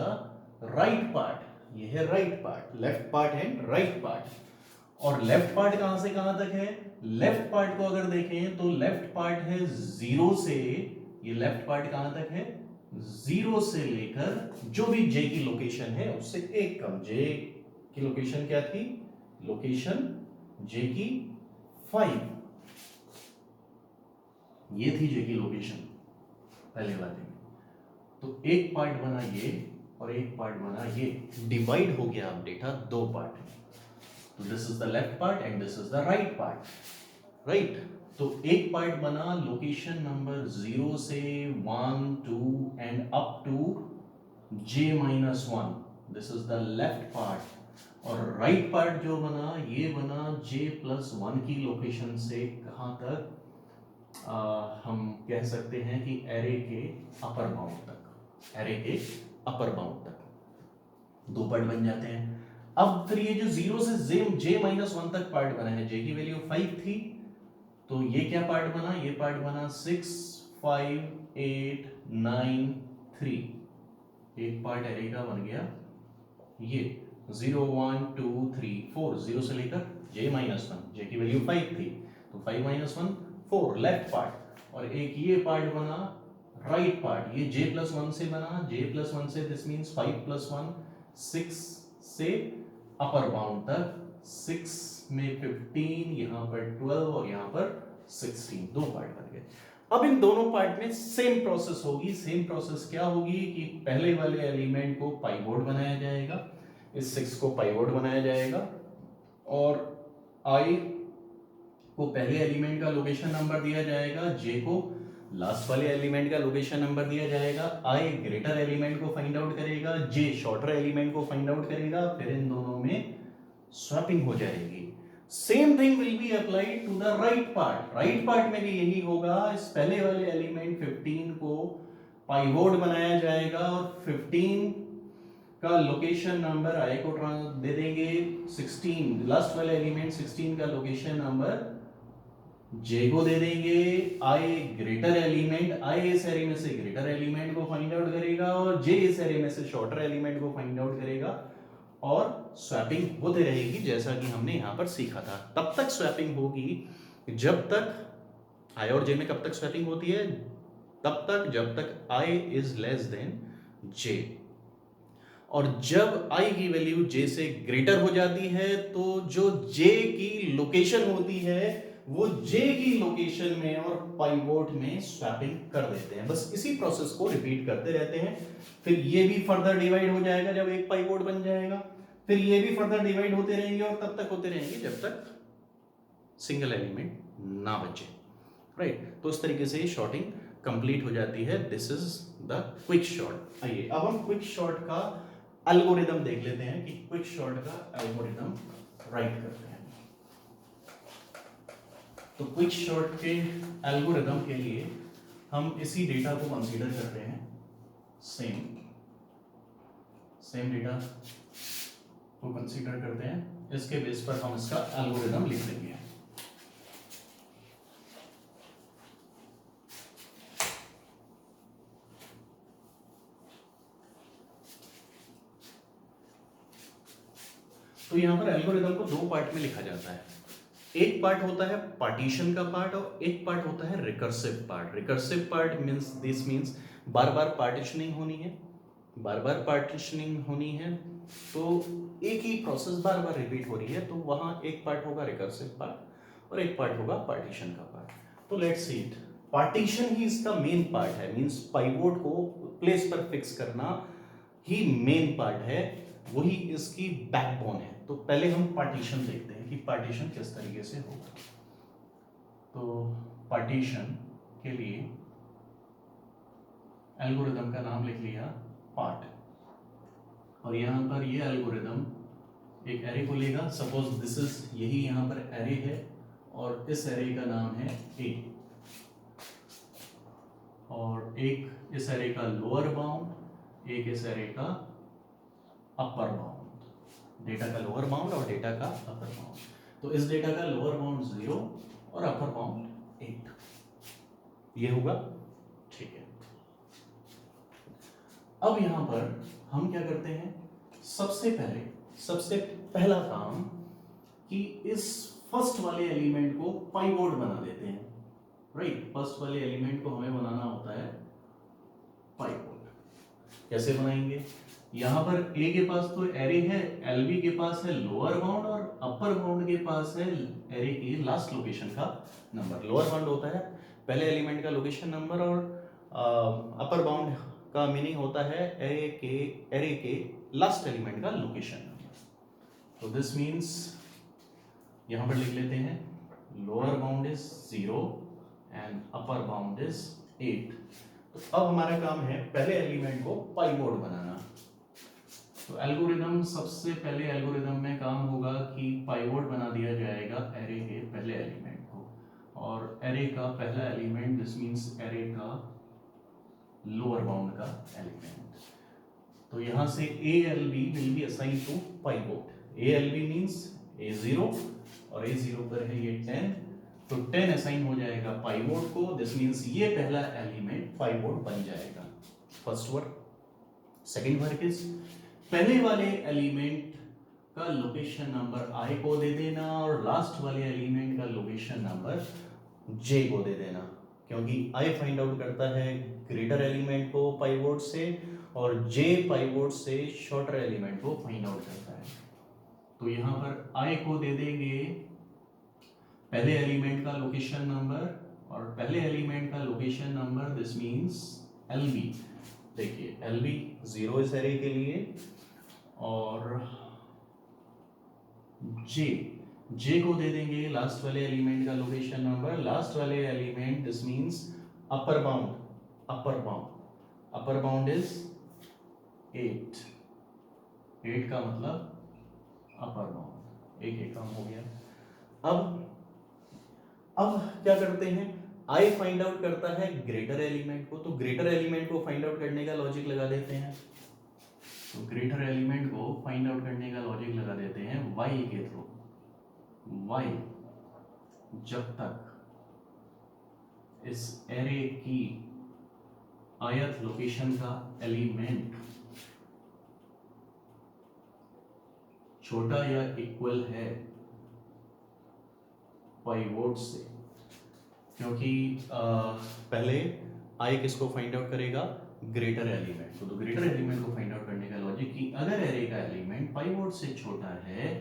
right part. ये है right part, left part and right part. और लेफ्ट पार्ट कहां से कहां तक है? लेफ्ट पार्ट को अगर देखें तो लेफ्ट पार्ट है 0 से, ये लेफ्ट पार्ट कहां तक है? 0 से लेकर जो भी जे की लोकेशन है उससे एक कम। जे की लोकेशन क्या थी? लोकेशन जे की 5, ये थी जे की लोकेशन पहले वाले में। तो एक पार्ट बना ये और एक पार्ट बना ये, डिवाइड हो गया अब डेटा दो पार्ट में। तो this is the left part and this is the right part, right. तो एक पार्ट बना लोकेशन नंबर 0 से 1 2 and up to j-1, this is the left part. और राइट पार्ट जो बना ये बना j+1 की लोकेशन से कहां तक? हम कह सकते हैं कि एरे के अपर बाउंड तक, एरे के अपर बाउंड तक दो पार्ट बन जाते हैं। अब फिर ये जो 0 से j-1 तक पार्ट बना है, j की वैल्यू 5 थी, तो ये क्या पार्ट बना? ये पार्ट बना 6 5 8 9 3, एक पार्ट एरे का बन गया ये 0 1 2 3 4, 0 से लेकर j-1, j की वैल्यू 5 थी तो 5 - 1 4, लेफ्ट पार्ट। और एक ये पार्ट बना राइट पार्ट, ये j+1 से बना, j+1 से दिस मींस 5+1 6 से अपर बाउंड तक, 6 में 15, यहां पर 12 और यहां पर 16, दो पार्ट बन गए। अब इन दोनों पार्ट में सेम प्रोसेस होगी। सेम प्रोसेस क्या होगी कि पहले वाले एलिमेंट को पाइवोट बनाया जाएगा, इस 6 को पाइवोट बनाया जाएगा, और i को पहले एलिमेंट का लोकेशन नंबर दिया जाएगा, j को लास्ट वाले एलिमेंट का लोकेशन नंबर दिया जाएगा, i ग्रेटर एलिमेंट को फाइंड आउट करेगा, j शॉर्टर एलिमेंट को फाइंड आउट करेगा, फिर इन दोनों में स्वैपिंग हो जाएगी। Same thing will be applied to the right part. Right part में भी यही होगा। इस पहले वाले एलिमेंट 15 को पाइवोट बनाया जाएगा और 15 का लोकेशन नंबर i को दे देंगे 16, लास्ट वाले एलिमेंट 16 का लोकेशन नंबर j को दे देंगे। i ग्रेटर एलिमेंट, i इस एरे में से ग्रेटर एलिमेंट को फाइंड आउट करेगा और j इस एरे में से शॉर्टर एलिमेंट को फाइंड आउट करेगा, और स्वैपिंग होते रहेगी जैसा कि हमने यहां पर सीखा था। तब तक स्वैपिंग होगी जब तक आई और जे में कब तक स्वैपिंग होती है? तब तक जब तक आई इज लेस देन जे, और जब आई की वैल्यू जे से ग्रेटर हो जाती है तो जो जे की लोकेशन होती है वो जे की लोकेशन में और पाइवोट में स्वैपिंग कर देते हैं। बस इसी प्रोसेस को रिपीट करते रहते हैं। फिर ये भी फर्दर डिवाइड हो जाएगा जब एक पाइवोट बन जाएगा, फिर ये भी फर्दर डिवाइड होते रहेंगे और तब तक होते रहेंगे जब तक सिंगल एलिमेंट ना बचे, राइट। तो इस तरीके से शॉर्टिंग कंप्लीट हो जाती है। This is the quick short. आइए अब हम क्विक शॉर्ट का एल्गोरिदम देख लेते हैं कि क्विक शॉर्ट का एल्गोरिदम राइट करते हैं। तो क्विक शॉर्ट के एल्गोरिदम के लिए हम इसी डेटा को कंसीडर करते हैं, सेम डेटा को कंसीडर करते हैं। इसके बेस पर हम इसका एल्गोरिदम लिख देंगे। तो यहां पर एल्गोरिदम को दो पार्ट में लिखा जाता है। एक पार्ट होता है पार्टीशन का पार्ट और एक पार्ट होता है recursive part. Recursive part means बार बार पार्टीशनिंग होनी है, बार बार पार्टीशनिंग होनी है, तो एक ही प्रोसेस बार बार रिपीट हो रही है, तो वहां एक पार्ट होगा रिकर्सिव पार्ट और एक पार्ट होगा पार्टीशन का पार्ट। तो लेट्स सी इट। पार्टीशन ही इसका मेन पार्ट है, मींस पाइवोट को प्लेस पर फिक्स करना ही मेन पार्ट है, वही इसकी बैकबोन है। तो पहले हम पार्टीशन देखते हैं कि पार्टीशन किस तरीके से होगा। तो पार्टीशन के लिए एल्गोरिदम का नाम लिख लिया पार्ट, और यहां पर ये एल्गोरिदम एक एरे को लेगा। सपोज दिस इज, यही यहां पर एरे है और इस एरे का नाम है ए, और एक इस एरे का लोअर बाउंड, एक इस एरे का अपर बाउंड। डेटा का लोअर बाउंड और डेटा का अपर बाउंड। तो इस डेटा का लोअर बाउंड 0 और अपर बाउंड 8, ये होगा, ठीक है। अब यहां पर हम क्या करते हैं, सबसे पहला काम कि इस फर्स्ट वाले एलिमेंट को पाइवोट बना देते हैं, राइट। फर्स्ट वाले एलिमेंट को हमें बनाना होता है पाइवोट। कैसे बनाएंगे? यहां पर ए के पास तो एरे है, एलबी के पास है लोअर बाउंड और अपर बाउंड के पास है एरे की लास्ट लोकेशन का नंबर। लोअर बाउंड होता है पहले एलिमेंट का लोकेशन नंबर और अपर बाउंड का मीनिंग होता है एरे के लास्ट एलिमेंट का लोकेशन नंबर। तो दिस मींस यहां पर लिख लेते हैं lower bound is 0 and upper bound is 8। तो अब हमारा काम है पहले एलिमेंट को पाइवोट बनाना। तो एल्गोरिदम, सबसे पहले एल्गोरिदम में काम होगा कि पाइवोट बना दिया जाएगा एरे के पहले एलिमेंट को, और एरे का पहला एलिमेंट दिस मींस एरे का लोअर बाउंड का एलिमेंट। तो यहां से ALB will be assign to pivot. ALB means A0 और A0 पर है ये 10, तो 10 असाइन हो जाएगा पाइवोट को। दिस मींस ये पहला एलिमेंट पाइवोट बन जाएगा, first work. Second work is पहले वाले एलिमेंट का लोकेशन नंबर I को दे देना और लास्ट वाले एलिमेंट का लोकेशन नंबर J को दे देना, क्योंकि I फाइंड आउट करता है ग्रेटर एलिमेंट को पाइवोट से और J पाइवोट से शॉर्टर एलिमेंट को फाइंड आउट करता है। तो यहां पर I को दे देंगे पहले एलिमेंट का लोकेशन नंबर और पहले एलिमेंट का location number this means LB। देखिए LB 0 इस एरे के लिए, और J को दे देंगे लास्ट वाले एलिमेंट का लोकेशन नंबर। लास्ट वाले element this means upper bound is 8। 8 का मतलब अपर बाउंड, एक काम हो गया। अब क्या करते हैं, I फाइंड आउट करता है ग्रेटर एलिमेंट को, तो ग्रेटर एलिमेंट को फाइंड आउट करने का लॉजिक लगा देते हैं। तो ग्रेटर एलिमेंट को फाइंड आउट करने का लॉजिक लगा देते हैं y के थ्रू। y जब तक इस एरे की ith लोकेशन का एलिमेंट छोटा या इक्वल है पाइवोट से, क्योंकि पहले आई किसको फाइंड आउट करेगा, ग्रेटर एलिमेंट को। तो ग्रेटर एलिमेंट को फाइंड आउट करने का लॉजिक कि अगर एरे का एलिमेंट पाइवोट से छोटा है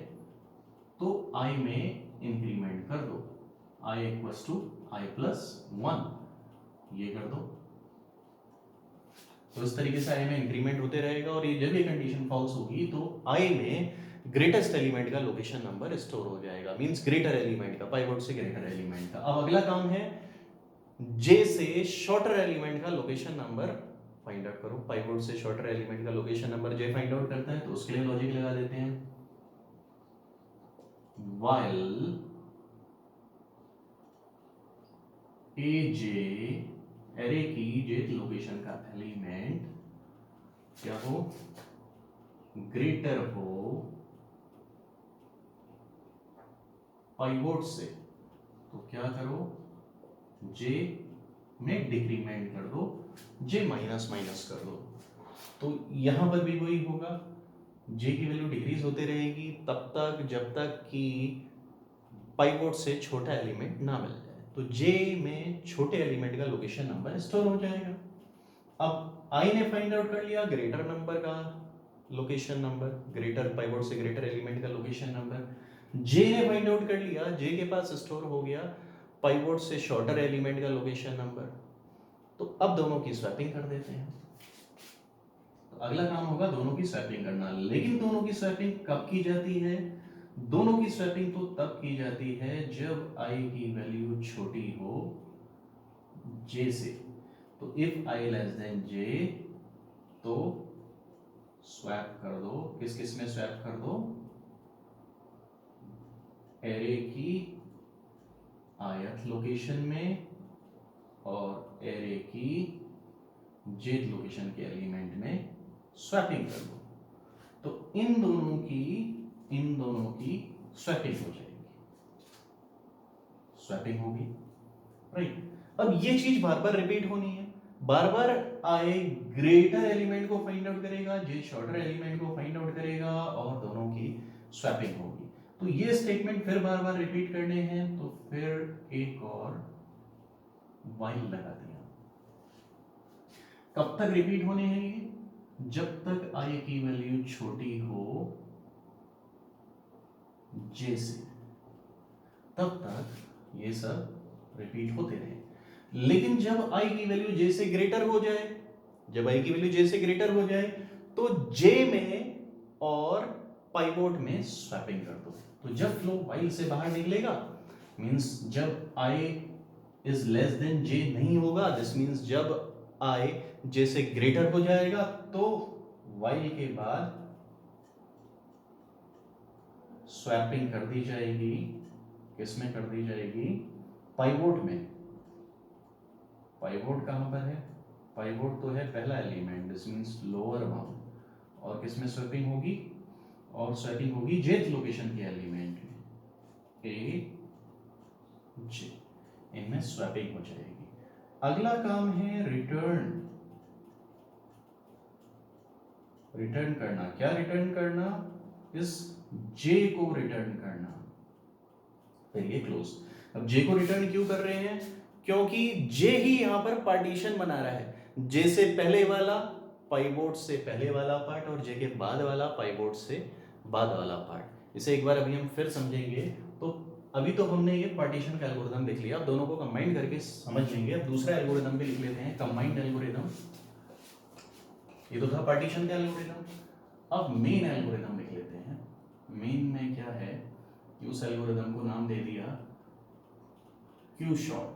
तो आई में इंक्रीमेंट कर दो, I equals to I plus 1 ये कर दो। तो इस तरीके से आई में इंक्रीमेंट होते रहेगा और ये जब ये कंडीशन फॉल्स होगी तो आई में ग्रेटेस्ट एलिमेंट का लोकेशन नंबर स्टोर हो जाएगा, मींस ग्रेटर एलिमेंट का, पाइवोट से ग्रेटर एलिमेंट का। अब अगला काम है जे से शॉर्टर एलिमेंट का लोकेशन नंबर फाइंड आउट करो। पाइवोट से शॉर्टर एलिमेंट का लोकेशन नंबर जे फाइंड आउट करता है, तो उसके लिए लॉजिक लगा देते हैं while aj एरे की जेथ लोकेशन का एलिमेंट क्या हो, ग्रेटर हो पाइवोट से, तो क्या करो, जे में डिक्रीमेंट कर दो, जे माइनस माइनस कर दो। तो यहां पर भी वही होगा, जे की वैल्यू डिक्रीज होते रहेगी तब तक जब तक कि पाइवोट से छोटा एलिमेंट ना मिल जाए। तो जे में छोटे एलिमेंट का लोकेशन नंबर स्टोर हो जाएगा। अब आई ने फाइंड आउट कर लिया ग्रेटर नंबर का लोकेशन नंबर, ग्रेटर पाइवोट से ग्रेटर एलिमेंट का लोकेशन नंबर। जे ने फाइंड आउट कर लिया, जे के पास स्टोर हो गया पाइवोट से शॉर्टर एलिमेंट का लोकेशन नंबर। तो अब दोनों की स्वैपिंग कर देते हैं। तो अगला काम होगा दोनों की स्वैपिंग करना। लेकिन दोनों की स्वैपिंग कब की जाती है, दोनों की स्वैपिंग तो तब की जाती है जब आई की वैल्यू छोटी हो जे से। तो इफ आई लेस देन जे तो स्वैप कर दो, किस किस में स्वैप कर दो, एरे की आयत लोकेशन में और एरे की जेथ लोकेशन के एलिमेंट में स्वैपिंग कर दो। तो इन दोनों की स्वैपिंग हो जाएगी, स्वैपिंग होगी, राइट। अब ये चीज बार बार रिपीट होनी है, बार बार आई ग्रेटर एलिमेंट को फाइंड आउट करेगा, जे शॉर्टर एलिमेंट को फाइंड आउट करेगा और दोनों की स्वैपिंग होगी। तो ये स्टेटमेंट फिर बार बार रिपीट करने हैं, तो फिर एक और वाइल लगा दिया। कब तक रिपीट होने हैं ये, जब तक आई की वैल्यू छोटी हो जे से, तब तक ये सब रिपीट होते रहे। लेकिन जब आई की वैल्यू जे से ग्रेटर हो जाए, जब आई की वैल्यू जे से ग्रेटर हो जाए तो जे में और पाइवोट में स्वैपिंग कर दो। तो जब फ्लो वाइल से बाहर निकलेगा, मींस जब आई इज लेस देन जे नहीं होगा, दिस मींस जब आई जे से ग्रेटर हो जाएगा, तो वाइल के बाद स्वैपिंग कर दी जाएगी, किसमें कर दी जाएगी, पाइवोट में। पाइवोट कहां पर है, पाइवोट तो है पहला element, this means lower bound, और किसमें स्वैपिंग होगी, और स्वैपिंग होगी जेथ लोकेशन के एलिमेंट में, ए जे, इनमें स्वैपिंग हो जाएगी। अगला काम है रिटर्न, रिटर्न करना। क्या रिटर्न करना, इस जे को रिटर्न करना, फिर ये क्लोज। अब जे को रिटर्न क्यों कर रहे हैं, क्योंकि जे ही यहां पर पार्टीशन बना रहा है, जे से पहले वाला पाइवोट से पहले वाला पार्ट और जे के बाद वाला पाइवोट से बाद वाला पार्ट। इसे एक बार अभी हम फिर समझेंगे। तो अभी तो हमने ये पार्टीशन का एल्गोरिथम देख लिया, अब दोनों को कंबाइन करके समझ लेंगे। अब दूसरा एल्गोरिथम भी लिख लेते हैं, कंबाइंड एल्गोरिथम। ये तो था पार्टीशन का एल्गोरिथम। अब मेन एल्गोरिथम लिख लेते हैं। मेन में क्या है कि उस एल्गोरिथम को नाम दे दिया क्यू शॉर्ट,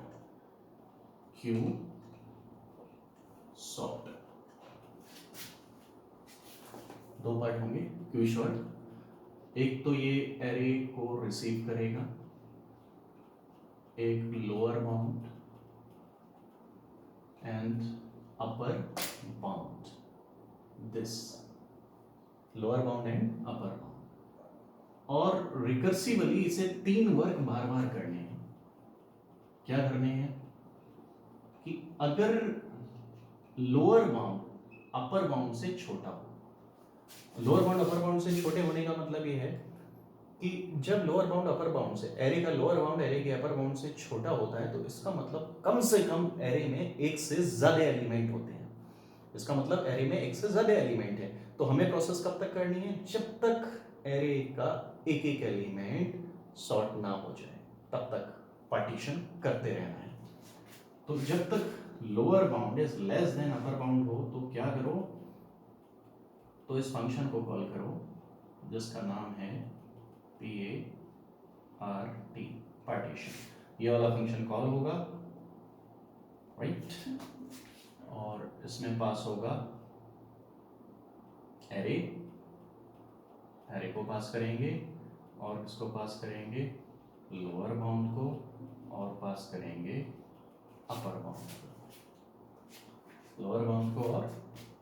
क्यू शॉर्ट। दो पार्ट होंगे क्यू शॉर्ट, एक तो ये एरे को रिसीव करेगा, एक lower bound and upper bound, this lower bound and upper bound, और रिकर्सिवली इसे 3 वर्क बार बार करने हैं। क्या करने हैं कि अगर लोअर बाउंड अपर बाउंड से छोटा हो, लोअर बाउंड अपर बाउंड से छोटे होने का मतलब ये है कि जब लोअर बाउंड अपर बाउंड से एरे का लोअर बाउंड एरे के अपर बाउंड से छोटा होता है तो इसका मतलब कम से कम एरे में एक से ज्यादा एलिमेंट होते हैं। इसका मतलब एरे में एक से ज्यादा एलिमेंट है। तो हमें प्रोसेस कब तक करनी है? जब तक एरे का एक एक एलिमेंट सॉर्ट ना हो जाए तब तक पार्टीशन करते रहना है। तो जब तक lower bound is less then upper bound हो तो क्या करो, तो इस फंक्शन को कॉल करो जिसका नाम है PART, पार्टीशन। ये वाला फंक्शन कॉल होगा, राइट, और इसमें पास होगा एरे, एरे को पास करेंगे और इसको पास करेंगे लोअर बाउंड को और पास करेंगे अपर बाउंड को, लोअर बाउंड को और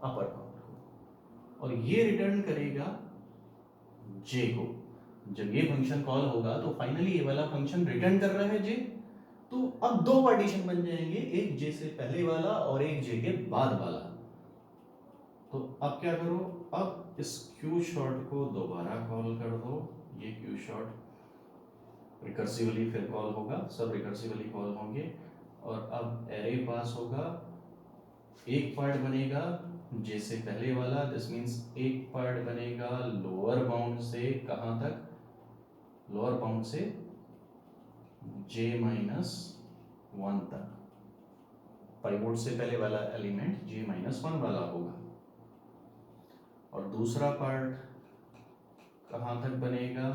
अपर बाउंड को, और ये रिटर्न करेगा जे को। जब ये फंक्शन कॉल होगा तो फाइनली ये वाला फंक्शन रिटर्न कर रहा है जे। तो अब दो पार्टीशन बन जाएंगे, एक जे से पहले वाला और एक जे के बाद वाला। तो अब क्या करो, अब इस क्यू शॉर्ट को दोबारा कॉल कर दो। ये क्यू शॉर्ट रिकर्सिवली फिर कॉल होगा, सब रिकर्सिवली कॉल होंगे, और अब एरे पास होगा, एक पार्ट बनेगा जे से पहले वाला, दिस मीन्स एक पार्ट बनेगा लोअर बाउंड से कहां तक, लोअर बाउंड से j-1 तक। पाइवोट से पहले वाला एलिमेंट j-1 वाला होगा, और दूसरा पार्ट कहां तक बनेगा,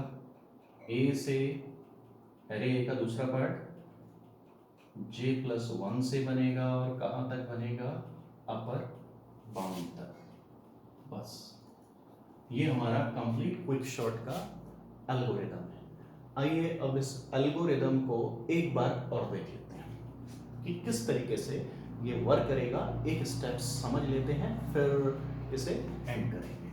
a से, एरे का दूसरा पार्ट j+1 से बनेगा और कहां तक बनेगा, अपर बाउंड तक। बस ये हमारा कंप्लीट क्विक शॉर्ट का एल्गोरिथम है। आइए अब इस एल्गोरिथम को एक बार और देख लेते हैं कि किस तरीके से ये वर्क करेगा। एक स्टेप समझ लेते हैं फिर इसे एंड करेंगे।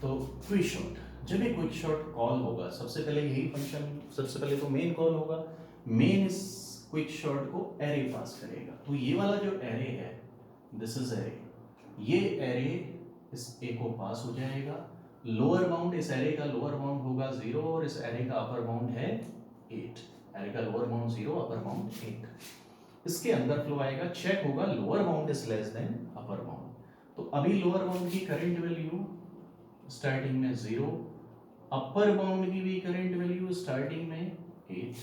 तो क्विक शॉर्ट, जब ये क्विक शॉर्ट कॉल होगा सबसे पहले यही फंक्शन, सबसे पहले तो मेन कॉल होगा। मेन इस क्विक शॉर्ट को एरे पास करेगा। तो ये वाला जो एरे है, दिस इज एरे, ये एरे इस ए को पास हो जाएगा। लोअर बाउंड, इस एरे का लोअर बाउंड होगा 0 और इस एरे का अपर बाउंड है 8। एरे का लोअर बाउंड 0, अपर बाउंड 8। इसके अंदर फ्लो आएगा, चेक होगा lower bound is less then upper bound. तो अभी लोअर बाउंड की करंट वैल्यू स्टार्टिंग में 0, अपर बाउंड की भी करंट वैल्यू स्टार्टिंग में 8।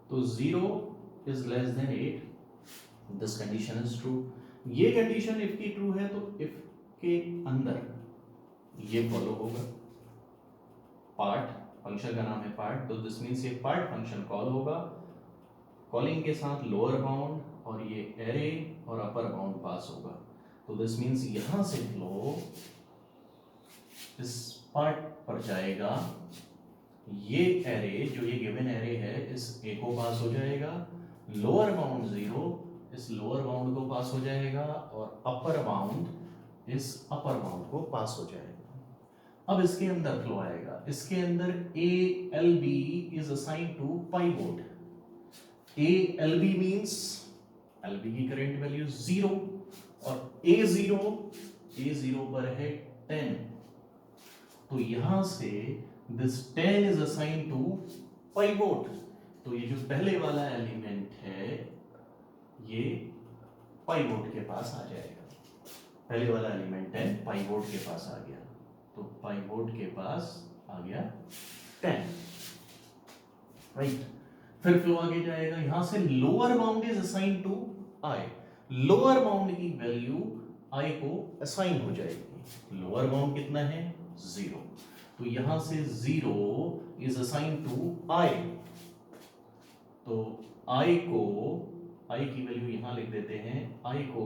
तो 0 is less than 8, this condition is true. ये कंडीशन इफ की ट्रू है तो इफ के अंदर ये फॉलो होगा। पार्ट, फंक्शन का नाम है पार्ट, तो दिस मींस ये पार्ट फंक्शन कॉल होगा, कॉलिंग के साथ लोअर बाउंड और ये एरे और अपर बाउंड पास होगा। तो दिस मींस यहां से फ्लो इस पार्ट पर जाएगा, ये एरे जो ये गिवन एरे है इस ए को पास हो जाएगा, लोअर बाउंड 0 इस लोअर बाउंड को पास हो जाएगा और अपर बाउंड इस अपर बाउंड को पास हो जाएगा। अब इसके अंदर फ्लो आएगा, इसके अंदर ALB is assigned to pivot. ALB means LB की करंट वैल्यू 0 और A0 पर है 10। तो यहां से this 10 is assigned to pivot. तो ये जो पहले वाला एलिमेंट है ये पाइवोट के पास आ जाएगा। पहले वाला एलिमेंट 10 पाइवोट के पास आ गया, तो पाइवोट के पास आ गया 10, राइट। फिर फ्लो आगे जाएगा, यहां से lower bound is assign to I। Lower bound की वैल्यू I को असाइन हो जाएगी। लोअर बाउंड कितना है 0, तो यहां से 0 इज असाइन टू I। तो I की वैल्यू यहां लिख देते हैं, I को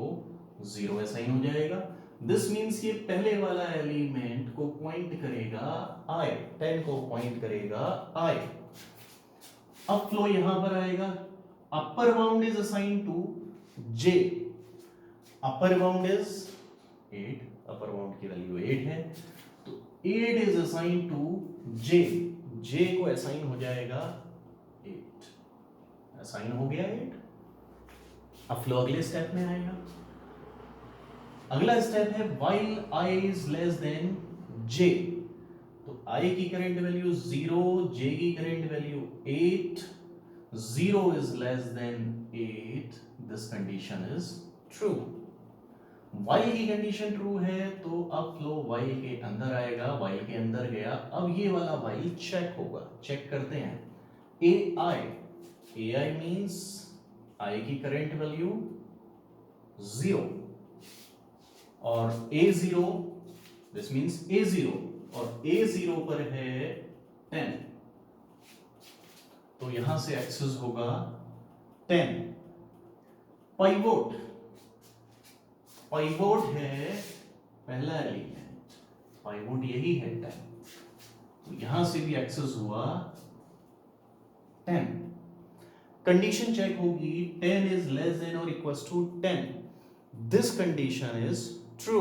0 असाइन हो जाएगा। दिस मींस ये पहले वाला एलिमेंट को पॉइंट करेगा I, 10 को पॉइंट करेगा I। अब फ्लो यहां पर आएगा, upper bound is assign to J। Upper bound is 8, upper bound की वैल्यू 8 है, तो 8 is assign to J। J को असाइन हो जाएगा 8, असाइन हो गया 8। अब फ्लो अगले स्टेप में आएगा। अगला स्टेप है while I is less than J। तो I की करंट वैल्यू 0, J की current value 8, 0 is less than 8, this condition is true. while की कंडीशन ट्रू है तो अब फ्लो while के अंदर आएगा, while के अंदर गया, अब ये वाला while चेक होगा, चेक करते हैं। AI मीन्स I की करंट वैल्यू 0 और A0 दिस मीन्स A0 और A0 पर है 10, तो यहां से एक्सेस होगा 10। पाइवोट है पहला एलिमेंट, पाइवोट यही है 10, तो यहां से भी एक्सेस हुआ 10। कंडीशन चेक होगी 10 इज लेस देन और equals to 10, this condition is true.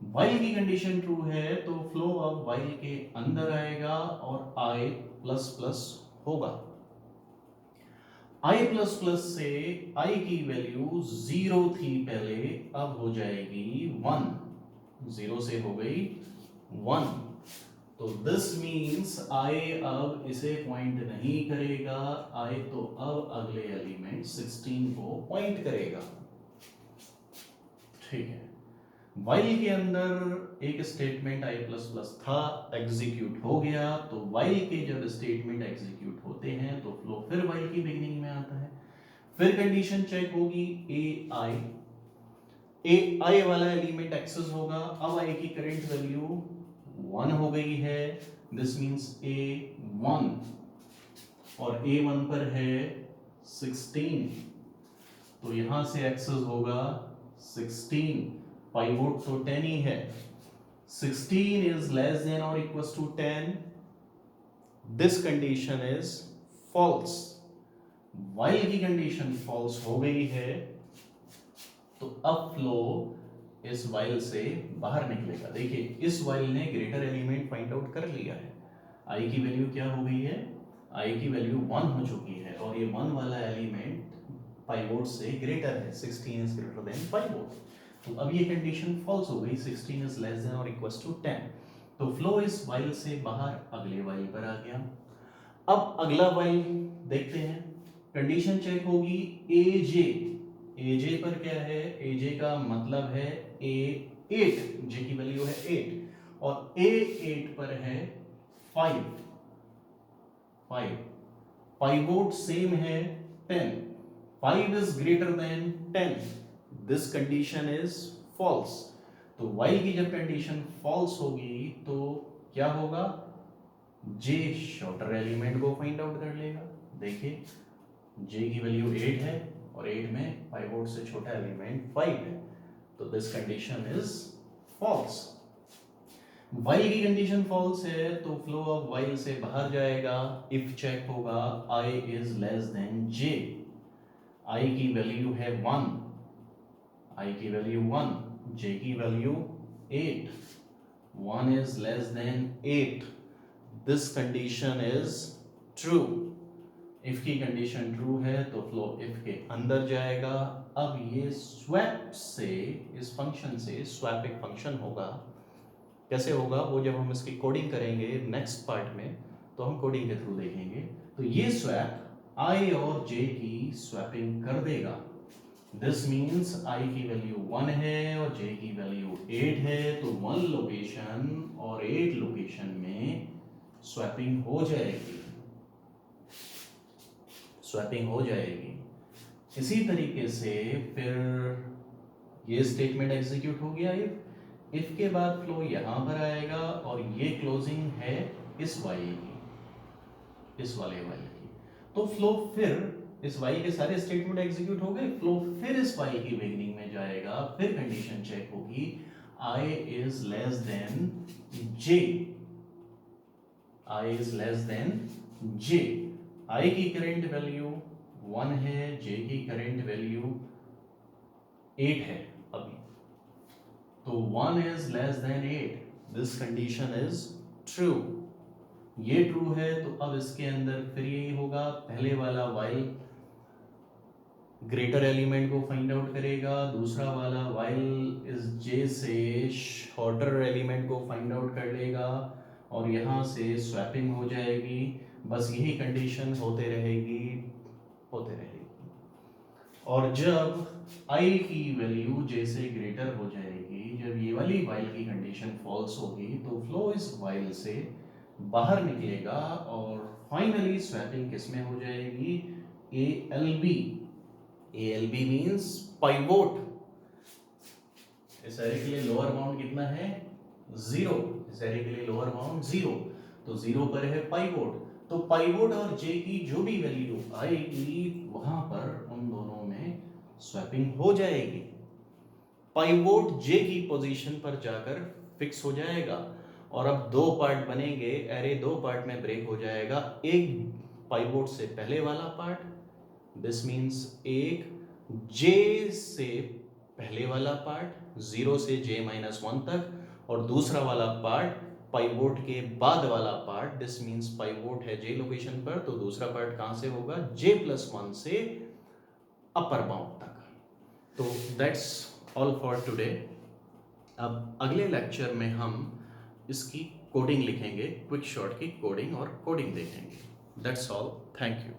while की कंडीशन ट्रू है तो फ्लो अब while के अंदर आएगा और I प्लस प्लस होगा। I प्लस प्लस से I की वैल्यू 0 थी पहले, अब हो जाएगी 1, 0 से हो गई 1, तो दिस मीन्स I अब इसे पॉइंट नहीं करेगा, I तो अब अगले एलिमेंट 16 को पॉइंट करेगा। ठीक है, while के अंदर एक स्टेटमेंट I प्लस प्लस था, एग्जीक्यूट हो गया, तो while के जब स्टेटमेंट एग्जीक्यूट होते हैं तो फ्लो फिर while की बिगिनिंग में आता है। फिर कंडीशन चेक होगी AI वाला एलिमेंट एक्सेस होगा, अब I की करंट वैल्यू 1 हो गई है, दिस मींस A1 और A1 पर है 16, तो यहां से एक्सेस होगा 16, पाइवोट तो 10 ही है, 16 इज लेस देन और equals to 10, this condition is false. while की कंडीशन फॉल्स हो गई है तो अब फ्लो इस while से बाहर निकलेगा। देखिए इस while ने ग्रेटर एलिमेंट फाइंड आउट कर लिया है, I की वैल्यू क्या हो गई है, I की वैल्यू 1 हो चुकी है और ये 1 वाला एलिमेंट पाइवोट से ग्रेटर है, 16 इज ग्रेटर देन पाइवोट, तो अब ये कंडीशन फॉल्स हो गई, 16 इज लेस देन और इक्वल्स टू 10, तो फ्लो इस while से बाहर अगले while पर आ गया। अब अगला while देखते हैं, कंडीशन चेक होगी AJ पर क्या है, AJ का मतलब है A8, J की वैल्यू है 8 और A8 पर है 5, पाइवोट सेम है 10, 5 is greater than 10, this condition is false, तो while की जब कंडीशन फॉल्स होगी तो क्या होगा, J शॉर्टर एलिमेंट को फाइंड आउट कर लेगा। देखिए J की वैल्यू 8 है और 8 में पाइवोट से छोटा एलिमेंट 5 है, तो this condition is false. while की कंडीशन फॉल्स है तो फ्लो अब while से बाहर जाएगा, इफ चेक होगा I is less than J, I की वैल्यू है 1, I की वैल्यू 1, J की value 8, 1 is less than 8, this condition is true. If की कंडीशन ट्रू है तो फ्लो इफ के अंदर जाएगा, अब ये स्वैप से, इस फंक्शन से, स्वैप एक फंक्शन होगा, कैसे होगा वो जब हम इसकी कोडिंग करेंगे नेक्स्ट पार्ट में तो हम कोडिंग के थ्रू देखेंगे, तो ये स्वैप I और J की स्वैपिंग कर देगा, दिस मीन्स I की वैल्यू 1 है और J की वैल्यू 8 है, तो 1 लोकेशन और 8 लोकेशन में स्वैपिंग हो जाएगी, स्वैपिंग हो जाएगी। इसी तरीके से फिर ये स्टेटमेंट एग्जीक्यूट हो गया इफ के बाद फ्लो यहां पर आएगा और ये क्लोजिंग है इस while की, इस वाले while की, तो फ्लो फिर इस while के सारे स्टेटमेंट एग्जीक्यूट हो गए, फ्लो फिर इस while की बिगिनिंग में जाएगा, फिर कंडीशन चेक होगी I is less than J, I is less than J, I की करंट वैल्यू 1 है, J की करंट वैल्यू 8 है अभी, तो 1 is less than 8, this condition is true. ये ट्रू है तो अब इसके अंदर फिर यही होगा, पहले वाला while ग्रेटर एलिमेंट को फाइंड आउट करेगा, दूसरा वाला while इस J से शॉर्टर एलिमेंट को फाइंड आउट कर लेगा और यहाँ से स्वैपिंग हो जाएगी। बस यही कंडीशन होते रहेगी। और जब i की वैल्यू j से ग्रेटर हो जाएगी, जब ये वाली while की कंडीशन फॉल्स होगी, तो फ्लो इस while से बाहर निकलेगा और फाइनली स्वैपिंग किसमें हो जाएगी? ALB means pivot. इस एरे के लिए लोअर बाउंड कितना है? 0। इस एरे के लिए लोअर बाउंड 0, तो 0 पर है पाइवोट। तो पाइवोट और जे की जो भी वैल्यू आएगी वहां पर उन दोनों में स्वैपिंग हो जाएगी। पाइवोट जे की पोजीशन पर जाकर फिक्स हो जाएगा और अब दो पार्ट बनेंगे। एरे दो पार्ट में ब्रेक हो जाएगा। एक पाइवोट से पहले वाला पार्ट, दिस मीन्स एक जे से पहले वाला पार्ट 0 से j-1 तक, और दूसरा वाला पार्ट पाइवोट के बाद वाला पार्ट, दिस मीन्स पाइवोट है j लोकेशन पर, तो दूसरा पार्ट कहां से होगा? j+1 से अपर बाउंड तक। तो दैट्स ऑल फॉर टुडे। अब अगले लेक्चर में हम इसकी कोडिंग लिखेंगे, क्विक शॉर्ट की कोडिंग और कोडिंग देखेंगे। That's all, thank you.